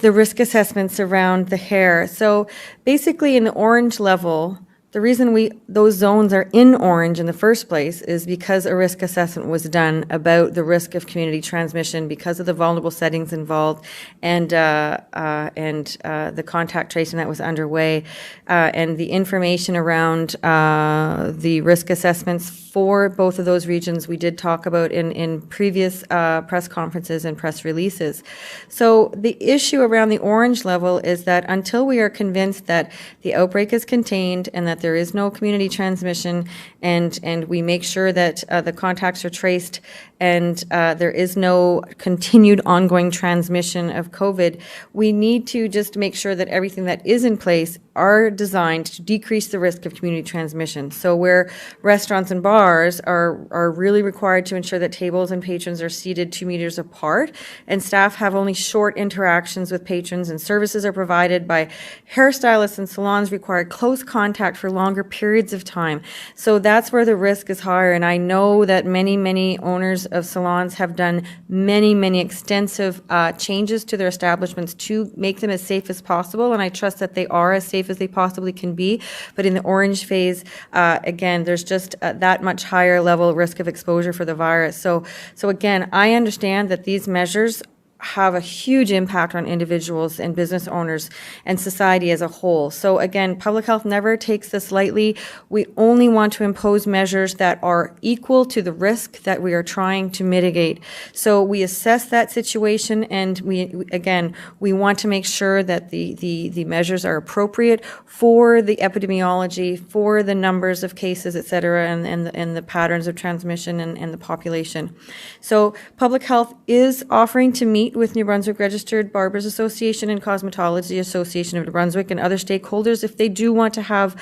risk assessments around the hair. So basically in the orange level, the reason those zones are in orange in the first place is because a risk assessment was done about the risk of community transmission because of the vulnerable settings involved and the contact tracing that was underway, and the information around the risk assessments for both of those regions we did talk about in previous press conferences and press releases. So the issue around the orange level is that until we are convinced that the outbreak is contained and that there is no community transmission, and we make sure that the contacts are traced and there is no continued ongoing transmission of COVID, we need to just make sure that everything that is in place are designed to decrease the risk of community transmission. So where restaurants and bars are really required to ensure that tables and patrons are seated 2 meters apart, and staff have only short interactions with patrons, and services are provided by hairstylists and salons require close contact for longer periods of time. So that's where the risk is higher, and I know that many owners of salons have done many extensive changes to their establishments to make them as safe as possible, and I trust that they are as safe as they possibly can be. But in the orange phase, again, there's just that much higher level risk of exposure for the virus. So again, I understand that these measures have a huge impact on individuals and business owners and society as a whole. So again, public health never takes this lightly. We only want to impose measures that are equal to the risk that we are trying to mitigate. So we assess that situation, and we want to make sure that the measures are appropriate for the epidemiology, for the numbers of cases, et cetera, and the patterns of transmission and the population. So public health is offering to meet with New Brunswick Registered Barbers Association and Cosmetology Association of New Brunswick and other stakeholders if they do want to have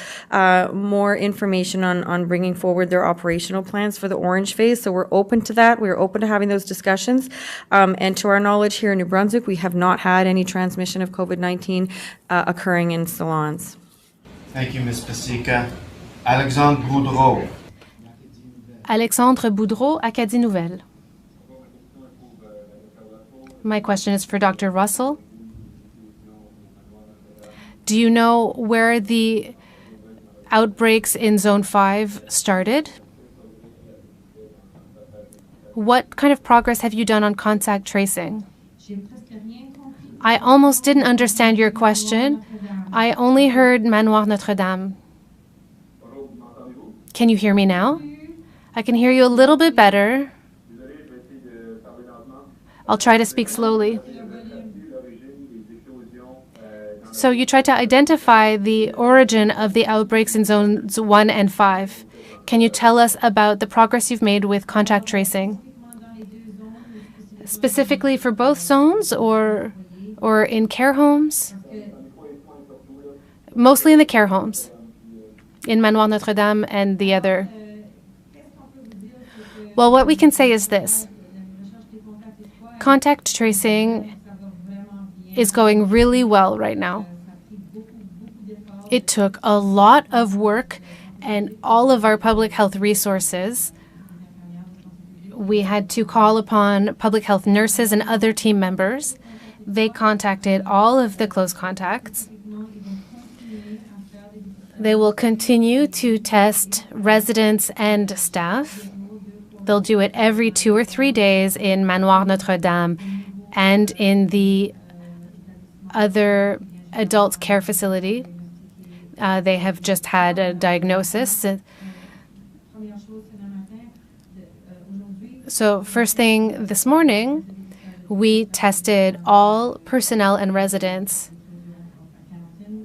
more information on bringing forward their operational plans for the orange phase. So we're open to that. We're open to having those discussions. And to our knowledge here in New Brunswick, we have not had any transmission of COVID-19 occurring in salons. Thank you, Ms. Pasica. Alexandre Boudreau. Alexandre Boudreau, Acadie Nouvelle. My question is for Dr. Russell. Do you know where the outbreaks in Zone 5 started? What kind of progress have you done on contact tracing? I almost didn't understand your question. I only heard Manoir Notre-Dame. Can you hear me now? I can hear you a little bit better. I'll try to speak slowly. So you tried to identify the origin of the outbreaks in zones 1 and 5. Can you tell us about the progress you've made with contact tracing? Specifically for both zones or in care homes? Mostly in the care homes, in Manoir Notre-Dame and the other. Well, what we can say is this. Contact tracing is going really well right now. It took a lot of work and all of our public health resources. We had to call upon public health nurses and other team members. They contacted all of the close contacts. They will continue to test residents and staff. They'll do it every 2 or 3 days in Manoir Notre-Dame and in the other adult care facility. They have just had a diagnosis. So first thing this morning, we tested all personnel and residents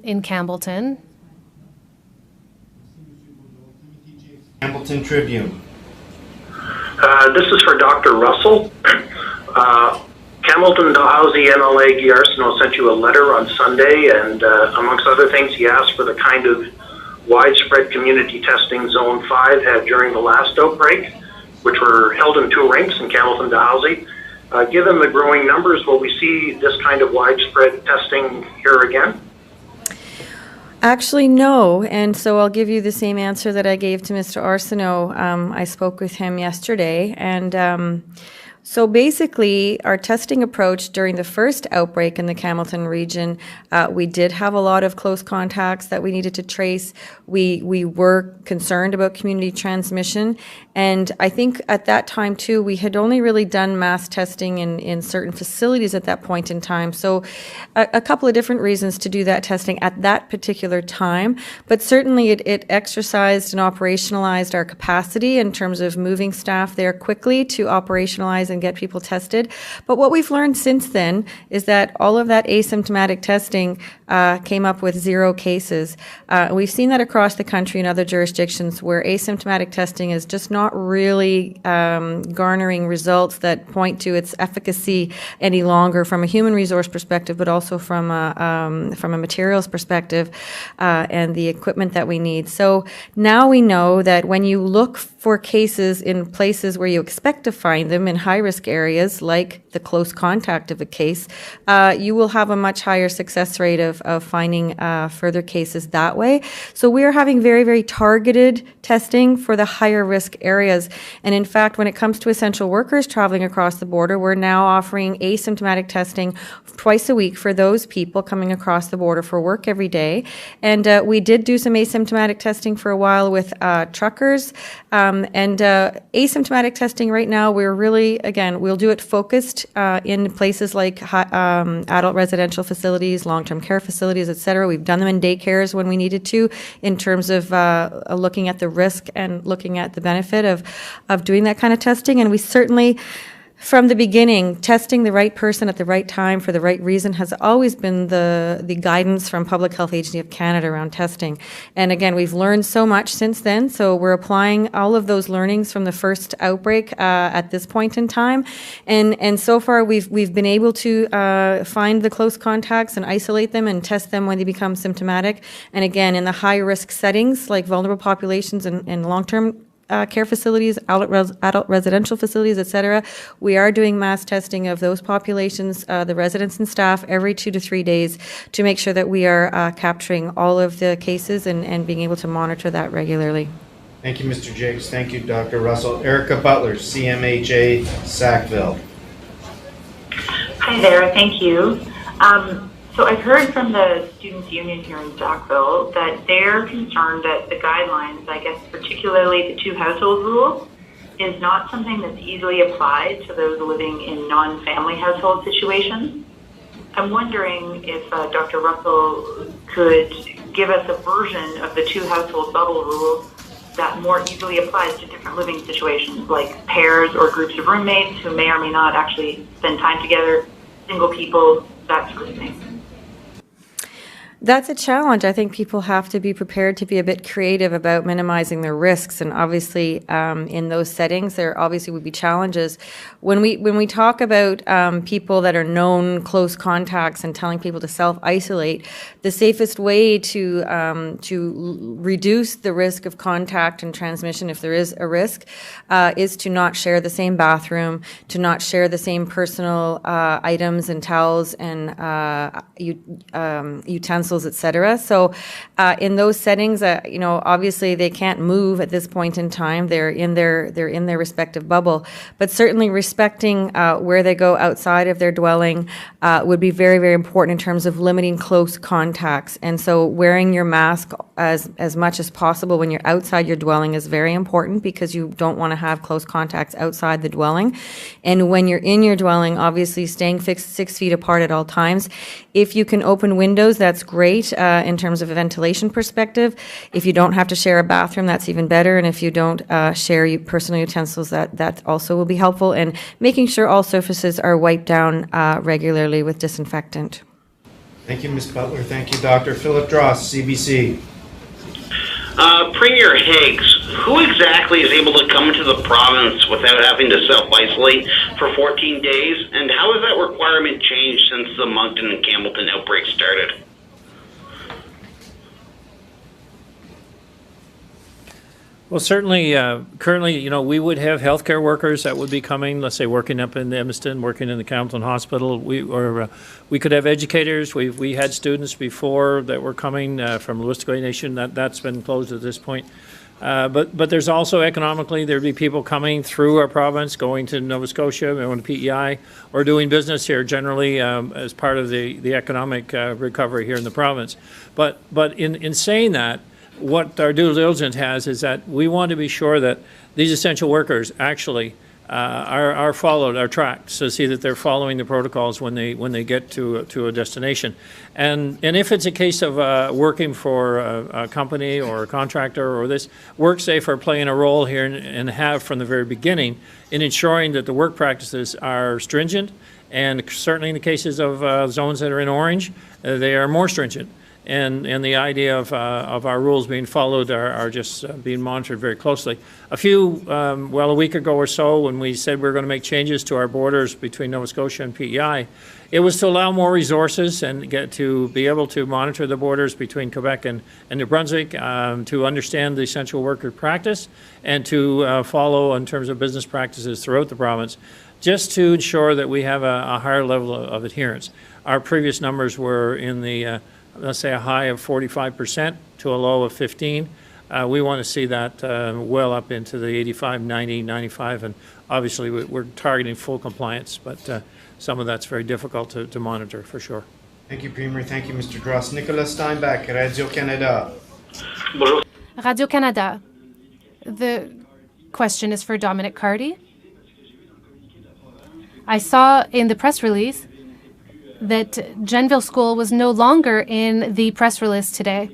in Campbellton. Campbellton Tribune. This is for Dr. Russell. Campbellton Dalhousie MLA Guy Arsenault sent you a letter on Sunday, and amongst other things, he asked for the kind of widespread community testing Zone 5 had during the last outbreak, which were held in 2 rinks in Campbellton Dalhousie. Given the growing numbers, will we see this kind of widespread testing here again? Actually, no. And so I'll give you the same answer that I gave to Mr. Arsenault. I spoke with him yesterday, and so basically, our testing approach during the first outbreak in the Campbellton region, we did have a lot of close contacts that we needed to trace. We were concerned about community transmission, and I think at that time too, we had only really done mass testing in certain facilities at that point in time. So a couple of different reasons to do that testing at that particular time, but certainly it exercised and operationalized our capacity in terms of moving staff there quickly to operationalize and get people tested. But what we've learned since then is that all of that asymptomatic testing came up with 0 cases. We've seen that across the country in other jurisdictions where asymptomatic testing is just not really garnering results that point to its efficacy any longer from a human resource perspective, but also from a materials perspective and the equipment that we need. So now we know that when you look for cases in places where you expect to find them in high-risk areas, like the close contact of a case, you will have a much higher success rate of finding further cases that way. So we are having very, very targeted testing for the higher risk areas. And in fact, when it comes to essential workers traveling across the border, we're now offering asymptomatic testing twice a week for those people coming across the border for work every day. And we did do some asymptomatic testing for a while with truckers. And asymptomatic testing right now, we're really again, we'll do it focused in places like adult residential facilities, long-term care facilities, et cetera. We've done them in daycares when we needed to, in terms of looking at the risk and looking at the benefit of doing that kind of testing. And we certainly, from the beginning, testing the right person at the right time for the right reason has always been the guidance from Public Health Agency of Canada around testing. And again, we've learned so much since then, so we're applying all of those learnings from the first outbreak at this point in time. And so far, we've been able to find the close contacts and isolate them and test them when they become symptomatic. And again, in the high-risk settings, like vulnerable populations and long-term care facilities, adult residential facilities, et cetera, we are doing mass testing of those populations, the residents and staff, every 2 to 3 days to make sure that we are capturing all of the cases and being able to monitor that regularly. Thank you, Mr. Jakes. Thank you, Dr. Russell. Erica Butler, CMHA, Sackville. Hi there, thank you. So I've heard from the Students' Union here in Sackville that they're concerned that the guidelines, I guess particularly the 2 household rule, is not something that's easily applied to those living in non-family household situations. I'm wondering if Dr. Russell could give us a version of the 2 household bubble rule that more easily applies to different living situations, like pairs or groups of roommates who may or may not actually spend time together, single people, that sort of thing. That's a challenge. I think people have to be prepared to be a bit creative about minimizing their risks, and obviously in those settings there obviously would be challenges. When we talk about people that are known close contacts and telling people to self-isolate, the safest way to reduce the risk of contact and transmission, if there is a risk, is to not share the same bathroom, to not share the same personal items and towels and utensils, etc. So in those settings, obviously they can't move at this point in time. They're in their respective bubble. But certainly respecting where they go outside of their dwelling would be very, very important in terms of limiting close contacts. And so wearing your mask as much as possible when you're outside your dwelling is very important, because you don't want to have close contacts outside the dwelling. And when you're in your dwelling, obviously staying 6 feet apart at all times. If you can open windows, that's great in terms of a ventilation perspective. If you don't have to share a bathroom, that's even better. And if you don't share personal utensils, that also will be helpful. And making sure all surfaces are wiped down regularly with disinfectant. Thank you, Ms. Butler. Thank you, Dr. Philip Dross, CBC. Premier Higgs, who exactly is able to come to the province without having to self-isolate for 14 days? And how has that requirement changed since the Moncton and Campbellton outbreak started? Well, certainly, currently, we would have healthcare workers that would be coming, let's say, working up in Edmundston, working in the Campbellton Hospital. We could have educators. We had students before that were coming from the Wet'suwet'en Nation. That's been closed at this point. But there's also economically, there'd be people coming through our province, going to Nova Scotia, going to PEI, or doing business here generally as part of the economic recovery here in the province. But in saying that, what our due diligence has is that we want to be sure that these essential workers actually are followed, are tracked, so see that they're following the protocols when they get to a destination. And if it's a case of working for a company or a contractor or this, WorkSafe are playing a role here and have from the very beginning in ensuring that the work practices are stringent, and certainly in the cases of zones that are in orange, they are more stringent. And the idea of our rules being followed are just being monitored very closely. A week ago or so, when we said we were going to make changes to our borders between Nova Scotia and PEI, it was to allow more resources and get to be able to monitor the borders between Quebec and New Brunswick, to understand the essential worker practice, and to follow in terms of business practices throughout the province, just to ensure that we have a higher level of adherence. Our previous numbers were in the let's say a high of 45% to a low of 15. We want to see that well up into the 85, 90, 95, and obviously we're targeting full compliance, but some of that's very difficult to monitor for sure. Thank you, Premier. Thank you, Mr. Dross. Nicolas Steinbach, Radio-Canada. Radio-Canada. The question is for Dominic Carty. I saw in the press release that Genville School was no longer in the press release today.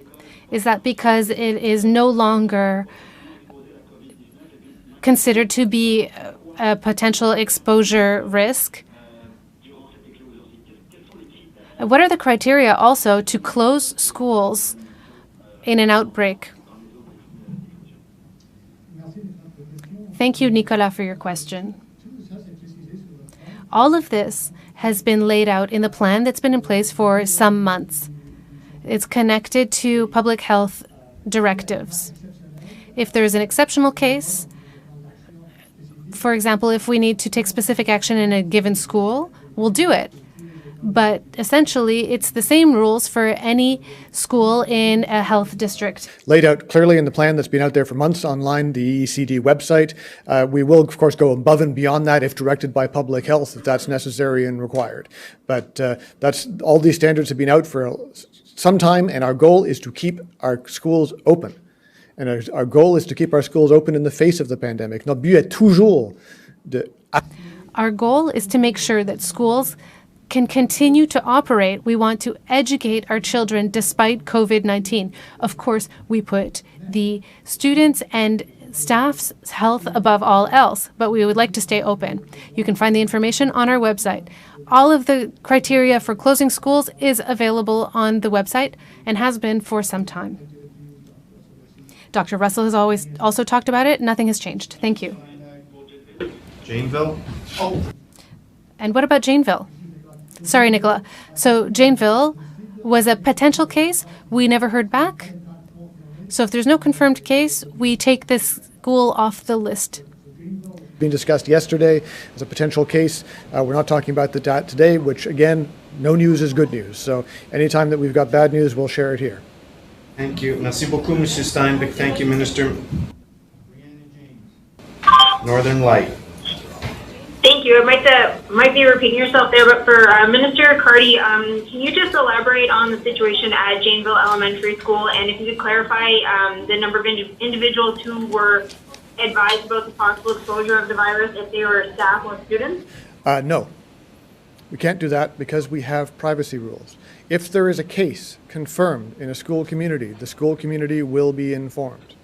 Is that because it is no longer considered to be a potential exposure risk? What are the criteria also to close schools in an outbreak? Thank you, Nicolas, for your question. All of this has been laid out in the plan that's been in place for some months. It's connected to public health directives. If there is an exceptional case, for example, if we need to take specific action in a given school, we'll do it. But essentially, it's the same rules for any school in a health district. Laid out clearly in the plan that's been out there for months online, the ECD website. We will, of course, go above and beyond that if directed by public health, if that's necessary and required. But that's all these standards have been out for some time, and our goal is to keep our schools open. And our goal is to keep our schools open in the face of the pandemic. Notre but est toujours de... Our goal is to make sure that schools can continue to operate. We want to educate our children despite COVID-19. Of course, we put the students and staff's health above all else, but we would like to stay open. You can find the information on our website. All of the criteria for closing schools is available on the website and has been for some time. Dr. Russell has always also talked about it. Nothing has changed. Thank you. Janeville? And what about Janeville? Sorry, Nicola. So Janeville was a potential case. We never heard back. So if there's no confirmed case, we take this school off the list. Being discussed yesterday as a potential case. We're not talking about that today, which again, no news is good news. So anytime that we've got bad news, we'll share it here. Thank you. Merci beaucoup, Monsieur Steinbeck. Thank you, Minister. Northern Light. Thank you. It might be repeating yourself there, but for Minister Carty, can you just elaborate on the situation at Janeville Elementary School, and if you could clarify the number of individuals who were advised about the possible exposure of the virus, if they were staff or students? No, we can't do that because we have privacy rules. If there is a case confirmed in a school community, the school community will be informed.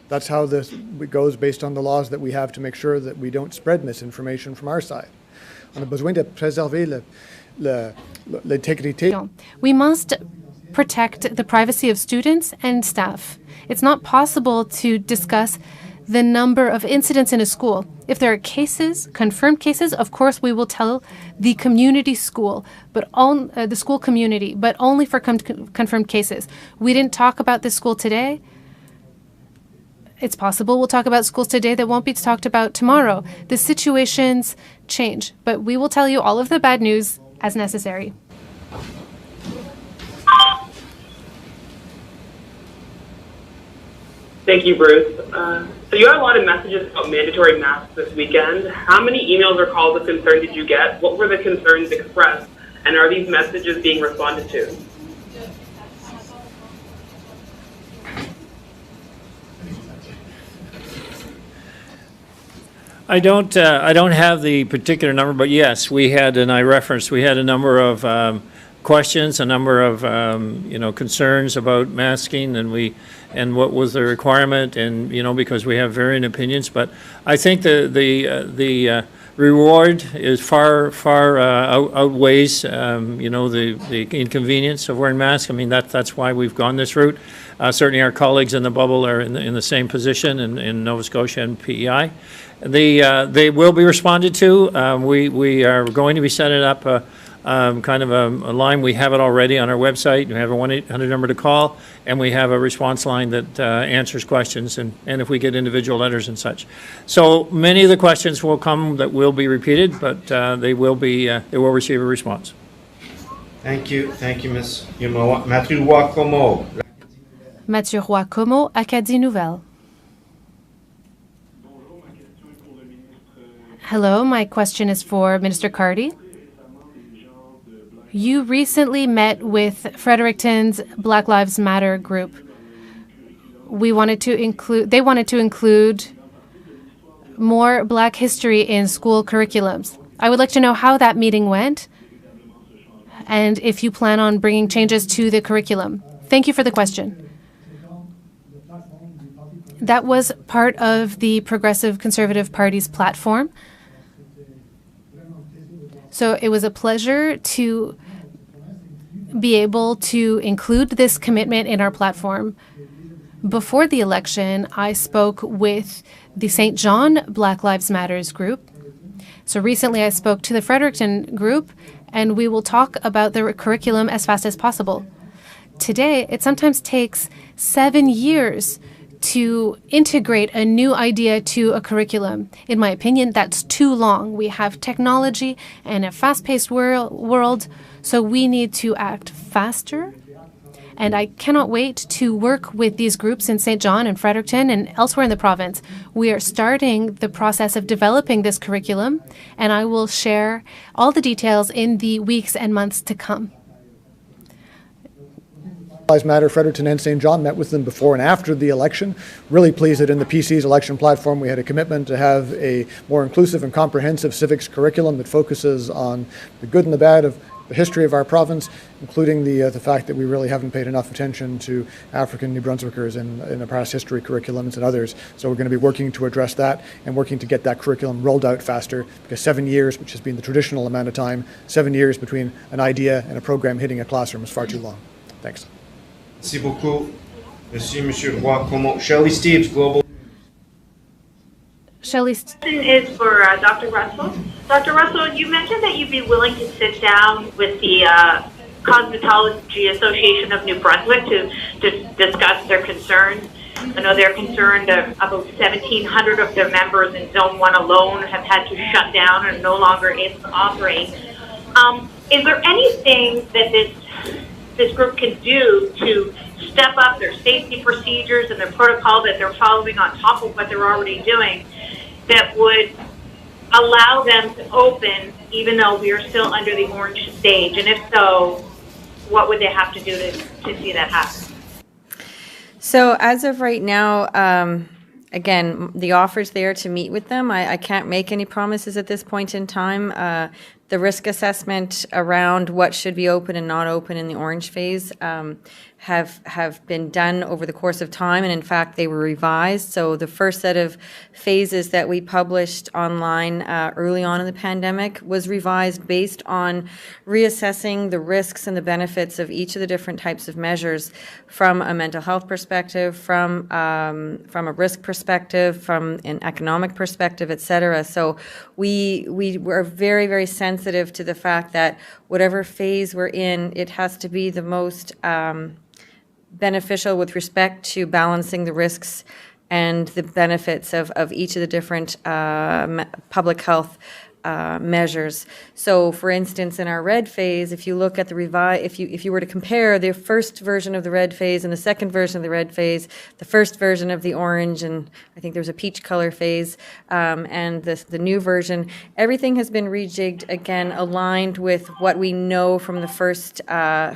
That's how this goes based on the laws that we have to make sure that we don't spread misinformation from our side. On a besoin de préserver l'intégrité. We must protect the privacy of students and staff. It's not possible to discuss the number of incidents in a school. If there are cases, confirmed cases, of course we will tell the community school, but the school community, but only for confirmed cases. We didn't talk about this school today. It's possible we'll talk about schools today that won't be talked about tomorrow. The situations change, but we will tell you all of the bad news as necessary. Thank you, Bruce. So you had a lot of messages about mandatory masks this weekend. How many emails or calls of concern did you get? What were the concerns expressed? And are these messages being responded to? I don't have the particular number, but yes, we had, and I referenced, we had a number of questions, a number of concerns about masking, and what was the requirement, and because we have varying opinions. But I think the reward is far outweighs the inconvenience of wearing masks. I mean that's why we've gone this route. Certainly, our colleagues in the bubble are in the same position in Nova Scotia and PEI. They will be responded to. We are going to be setting up kind of a line. We have it already on our website. We have a 1-800 number to call, and we have a response line that answers questions, and if we get individual letters and such. So many of the questions will come that will be repeated, but they will receive a response. Thank you, Ms. Mathieu Roy-Como. Mathieu Roy-Como, Acadie Nouvelle. Hello, my question is for Minister Carty. You recently met with Fredericton's Black Lives Matter group. They wanted to include more Black history in school curriculums. I would like to know how that meeting went and if you plan on bringing changes to the curriculum. Thank you for the question. That was part of the Progressive Conservative Party's platform. So it was a pleasure to be able to include this commitment in our platform. Before the election, I spoke with the St. John Black Lives Matters group. So recently I spoke to the Fredericton group, and we will talk about the curriculum as fast as possible. Today, it sometimes takes 7 years to integrate a new idea to a curriculum. In my opinion, that's too long. We have technology and a fast-paced world, so we need to act faster. And I cannot wait to work with these groups in St. John and Fredericton and elsewhere in the province. We are starting the process of developing this curriculum, and I will share all the details in the weeks and months to come. Lives Matter, Fredericton and St. John met with them before and after the election. Really pleased that in the PC's election platform we had a commitment to have a more inclusive and comprehensive civics curriculum that focuses on the good and the bad of the history of our province, including the fact that we really haven't paid enough attention to African New Brunswickers in the past history curriculums and others. So we're going to be working to address that and working to get that curriculum rolled out faster, because 7 years, which has been the traditional amount of time, 7 years between an idea and a program hitting a classroom is far too long. Thanks. Merci beaucoup. Monsieur Roy, Shelley Steeves, Global. Shelley. Question is for Dr. Russell. Dr. Russell, you mentioned that you'd be willing to sit down with the Cosmetology Association of New Brunswick to discuss their concerns. I know they're concerned about 1,700 of their members in Zone 1 alone have had to shut down and are no longer able to operate. Is there anything that this group can do to step up their safety procedures and their protocol that they're following on top of what they're already doing that would allow them to open even though we are still under the orange stage? And if so, what would they have to do to see that happen? So as of right now, again, the offer's there to meet with them. I can't make any promises at this point in time. The risk assessment around what should be open and not open in the orange phase have been done over the course of time, and in fact they were revised. So the first set of phases that we published online early on in the pandemic was revised based on reassessing the risks and the benefits of each of the different types of measures from a mental health perspective, from a risk perspective, from an economic perspective, et cetera. So we were very, very sensitive to the fact that whatever phase we're in, it has to be the most beneficial with respect to balancing the risks and the benefits of each of the different public health measures. So, for instance, in our red phase, if you look at the if you were to compare the first version of the red phase and the second version of the red phase, the first version of the orange, and I think there's a peach color phase, and the new version, everything has been rejigged again, aligned with what we know from the first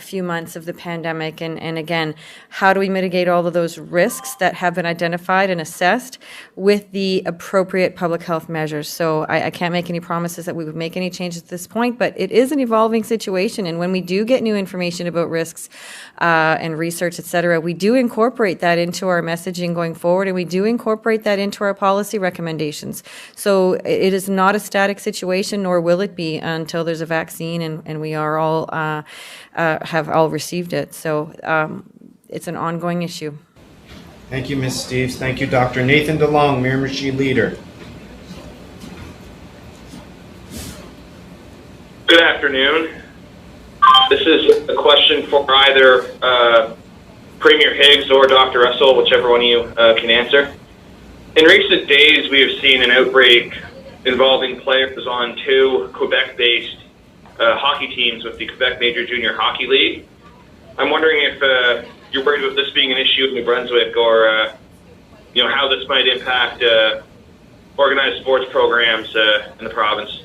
few months of the pandemic. And again, how do we mitigate all of those risks that have been identified and assessed with the appropriate public health measures? So I can't make any promises that we would make any changes at this point, but it is an evolving situation, and when we do get new information about risks and research, et cetera, we do incorporate that into our messaging going forward, and we do incorporate that into our policy recommendations. So it is not a static situation, nor will it be until there's a vaccine and we are all have all received it. So it's an ongoing issue. Thank you, Ms. Steeves. Thank you, Dr. Nathan DeLong, Miramichi Leader. Good afternoon. This is a question for either Premier Higgs or Dr. Russell, whichever one of you can answer. In recent days, we have seen an outbreak involving players on two Quebec-based hockey teams with the Quebec Major Junior Hockey League. I'm wondering if you're worried about this being an issue in New Brunswick, or how this might impact organized sports programs in the province.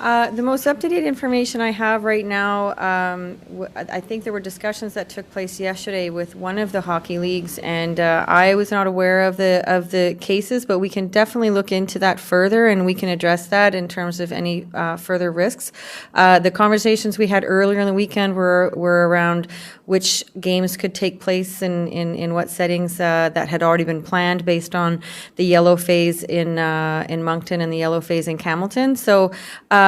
The most up-to-date information I have right now, I think there were discussions that took place yesterday with one of the hockey leagues, and I was not aware of the cases, but we can definitely look into that further, and we can address that in terms of any further risks. The conversations we had earlier in the weekend were around which games could take place in what settings that had already been planned based on the yellow phase in Moncton and the yellow phase in Campbellton. So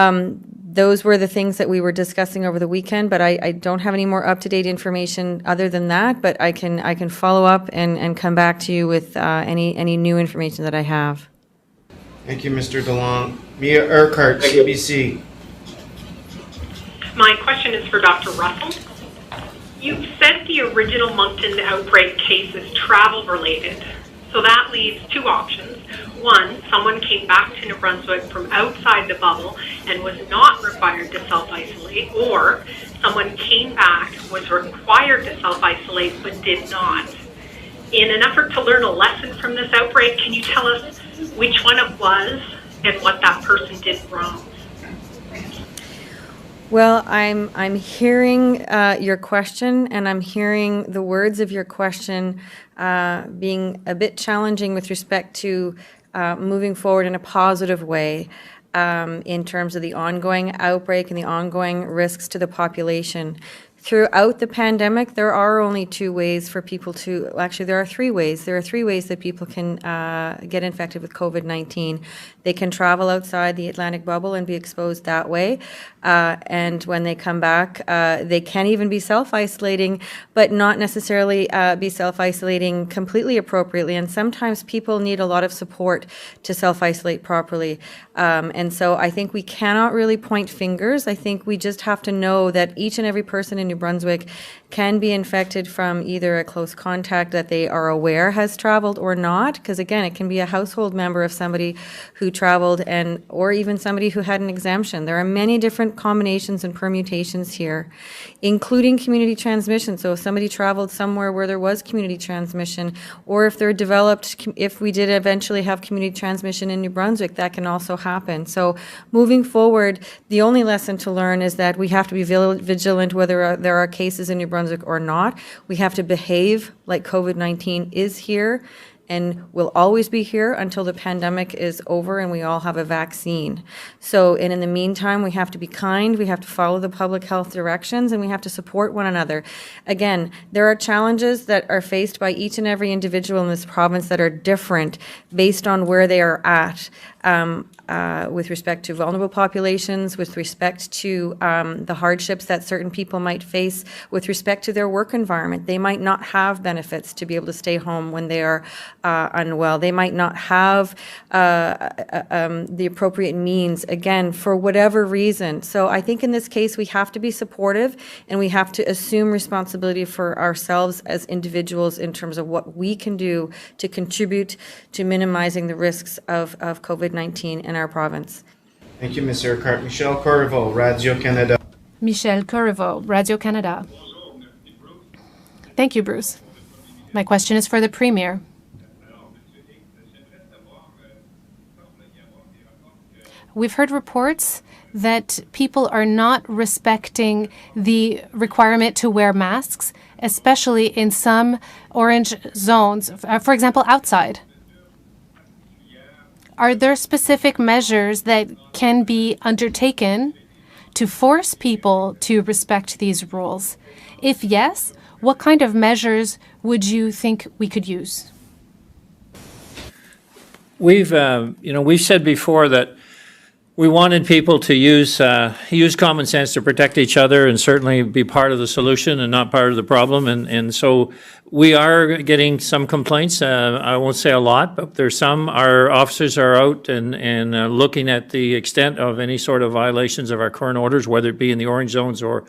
those were the things that we were discussing over the weekend, but I don't have any more up-to-date information other than that, but I can follow up and come back to you with any new information that I have. Thank you, Mr. DeLong. Mia Urquhart, CBC. My question is for Dr. Russell. You said the original Moncton outbreak case is travel related. So that leaves two options. One, someone came back to New Brunswick from outside the bubble and was not required to self-isolate, or someone came back, was required to self-isolate, but did not. In an effort to learn a lesson from this outbreak, can you tell us which one it was and what that person did wrong? Well, I'm hearing your question, and I'm hearing the words of your question being a bit challenging with respect to moving forward in a positive way in terms of the ongoing outbreak and the ongoing risks to the population. Throughout the pandemic, there are only two ways for people to, actually there are three ways. There are three ways that people can get infected with COVID-19. They can travel outside the Atlantic bubble and be exposed that way. And when they come back, they can even be self-isolating, but not necessarily be self-isolating completely appropriately. And sometimes people need a lot of support to self-isolate properly. And so I think we cannot really point fingers. I think we just have to know that each and every person in New Brunswick can be infected from either a close contact that they are aware has traveled or not, because again, it can be a household member of somebody who traveled and or even somebody who had an exemption. There are many different combinations and permutations here, including community transmission. So if somebody traveled somewhere where there was community transmission, or if there developed, if we did eventually have community transmission in New Brunswick, that can also happen. So moving forward, the only lesson to learn is that we have to be vigilant whether there are cases in New Brunswick or not. We have to behave like COVID-19 is here and will always be here until the pandemic is over and we all have a vaccine. So, and in the meantime, we have to be kind, we have to follow the public health directions, and we have to support one another. Again, there are challenges that are faced by each and every individual in this province that are different based on where they are at. With respect to vulnerable populations, with respect to the hardships that certain people might face, with respect to their work environment. They might not have benefits to be able to stay home when they are unwell. They might not have the appropriate means, again, for whatever reason. So I think in this case, we have to be supportive and we have to assume responsibility for ourselves as individuals in terms of what we can do to contribute to minimizing the risks of COVID-19 in our province. Thank you, Ms. Urquhart. Michelle Corriveau, Radio-Canada. Michelle Corriveau, Radio-Canada. Thank you, Bruce. My question is for the Premier. We've heard reports that people are not respecting the requirement to wear masks, especially in some orange zones, for example, outside. Are there specific measures that can be undertaken to force people to respect these rules? If yes, what kind of measures would you think we could use? We've said before that we wanted people to use common sense to protect each other and certainly be part of the solution and not part of the problem. And so we are getting some complaints. I won't say a lot, but there's some. Our officers are out and looking at the extent of any sort of violations of our current orders, whether it be in the orange zones or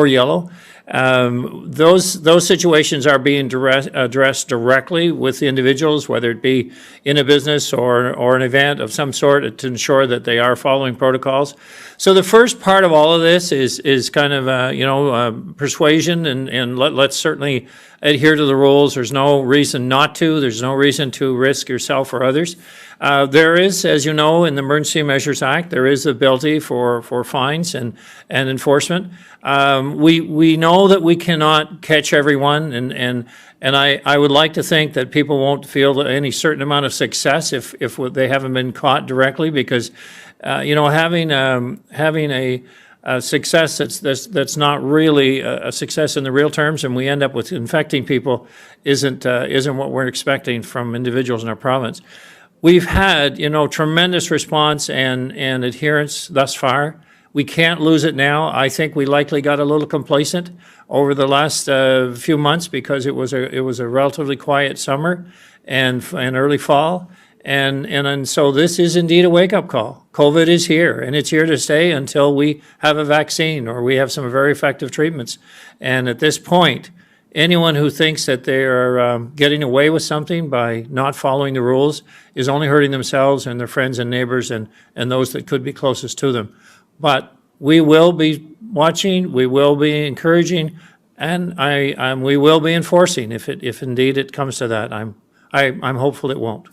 yellow. Those situations are being addressed directly with the individuals, whether it be in a business or an event of some sort, to ensure that they are following protocols. So the first part of all of this is kind of persuasion and let's certainly adhere to the the rules. There's no reason not to. There's no reason to risk yourself or others. There is, as you know, in the Emergency Measures Act, there is the ability for fines and enforcement. We know that we cannot catch everyone, and I would like to think that people won't feel any certain amount of success if they haven't been caught directly, because having a success that's not really a success in the real terms, and we end up with infecting people, isn't what we're expecting from individuals in our province. We've had, tremendous response and adherence thus far. We can't lose it now. I think we likely got a little complacent over the last few months because it was a relatively quiet summer and early fall. And so this is indeed a wake-up call. COVID is here, and it's here to stay until we have a vaccine or we have some very effective treatments. And at this point, anyone who thinks that they are getting away with something by not following the rules is only hurting themselves and their friends and neighbors and those that could be closest to them. But we will be watching, we will be encouraging, and we will be enforcing if indeed it comes to that. I'm hopeful it won't.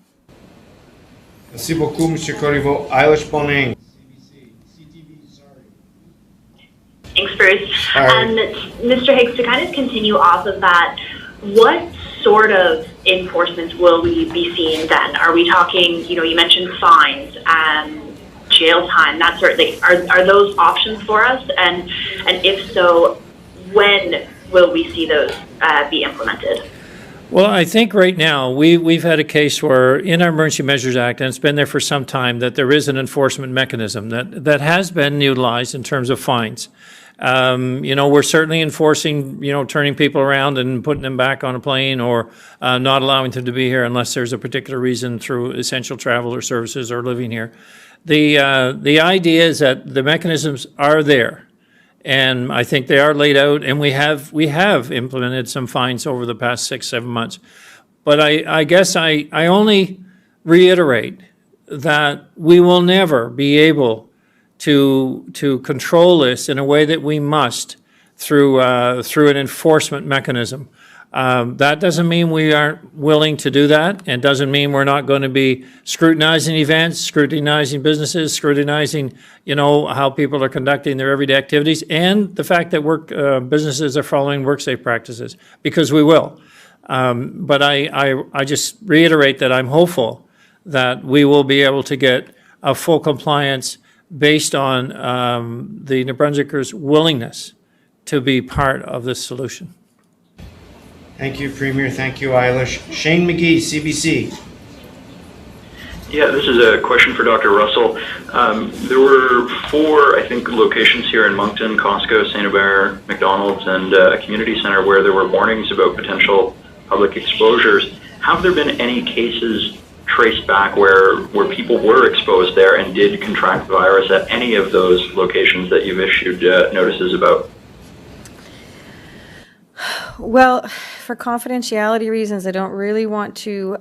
Merci beaucoup, Monsieur Corriveau. Eilish Boning. Thanks, Bruce. Mr. Higgs, to kind of continue off of that, what sort of enforcement will we be seeing then? Are we talking, you mentioned fines, jail time, that sort of thing. Are those options for us? And if so, when will we see those be implemented? Well, I think right now we've had a case where in our Emergency Measures Act, and it's been there for some time, that there is an enforcement mechanism that has been utilized in terms of fines. We're certainly enforcing, turning people around and putting them back on a plane or not allowing them to be here unless there's a particular reason through essential travel or services or living here. The idea is that the mechanisms are there. And I think they are laid out, and we have implemented some fines over the past 6-7 months. But I guess I only reiterate that we will never be able to control this in a way that we must through an enforcement mechanism. That doesn't mean we aren't willing to do that, and doesn't mean we're not going to be scrutinizing events, scrutinizing businesses, scrutinizing, how people are conducting their everyday activities, and the fact that businesses are following work-safe practices, because we will. But I just reiterate that I'm hopeful that we will be able to get a full compliance based on the New Brunswickers' willingness to be part of this solution. Thank you, Premier. Thank you, Eilish. Shane McGee, CBC. Yeah, this is a question for Dr. Russell. There were 4, I think, locations here in Moncton, Costco, St-Hubert, McDonald's, and a community center where there were warnings about potential public exposures. Have there been any cases traced back where people were exposed there and did contract the virus at any of those locations that you've issued notices about? Well, for confidentiality reasons, I don't really want to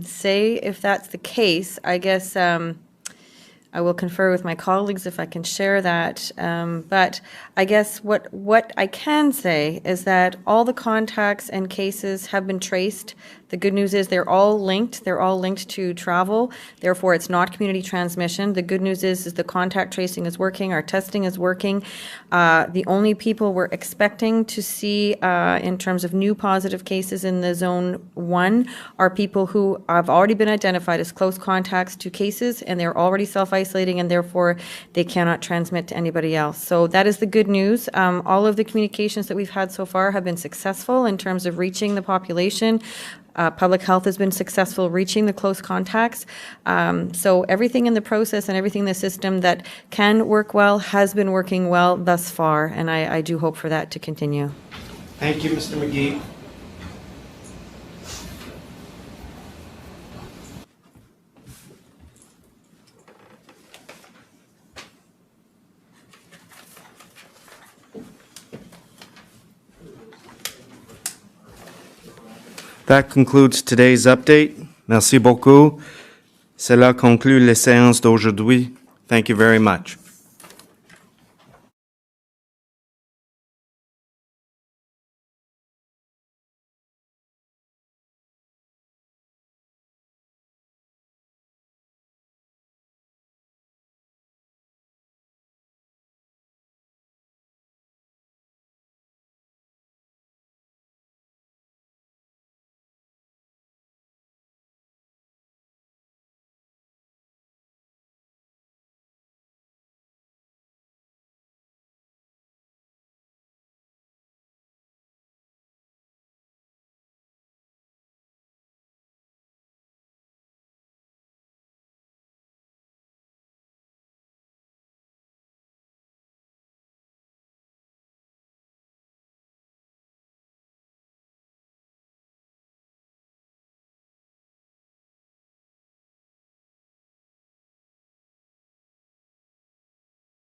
say if that's the case. I guess I will confer with my colleagues if I can share that. But I guess what I can say is that all the contacts and cases have been traced. The good news is they're all linked. They're all linked to travel. Therefore, it's not community transmission. The good news is the contact tracing is working. Our testing is working. The only people we're expecting to see in terms of new positive cases in the Zone 1 are people who have already been identified as close contacts to cases, and they're already self-isolating, and therefore they cannot transmit to anybody else. So that is the good news. All of the communications that we've had so far have been successful in terms of reaching the population. Public health has been successful reaching the close contacts. So everything in the process and everything in the system that can work well has been working well thus far, and I do hope for that to continue. Thank you, Mr. McGee. That concludes today's update. Merci beaucoup. Cela conclut les séances d'aujourd'hui. Thank you very much.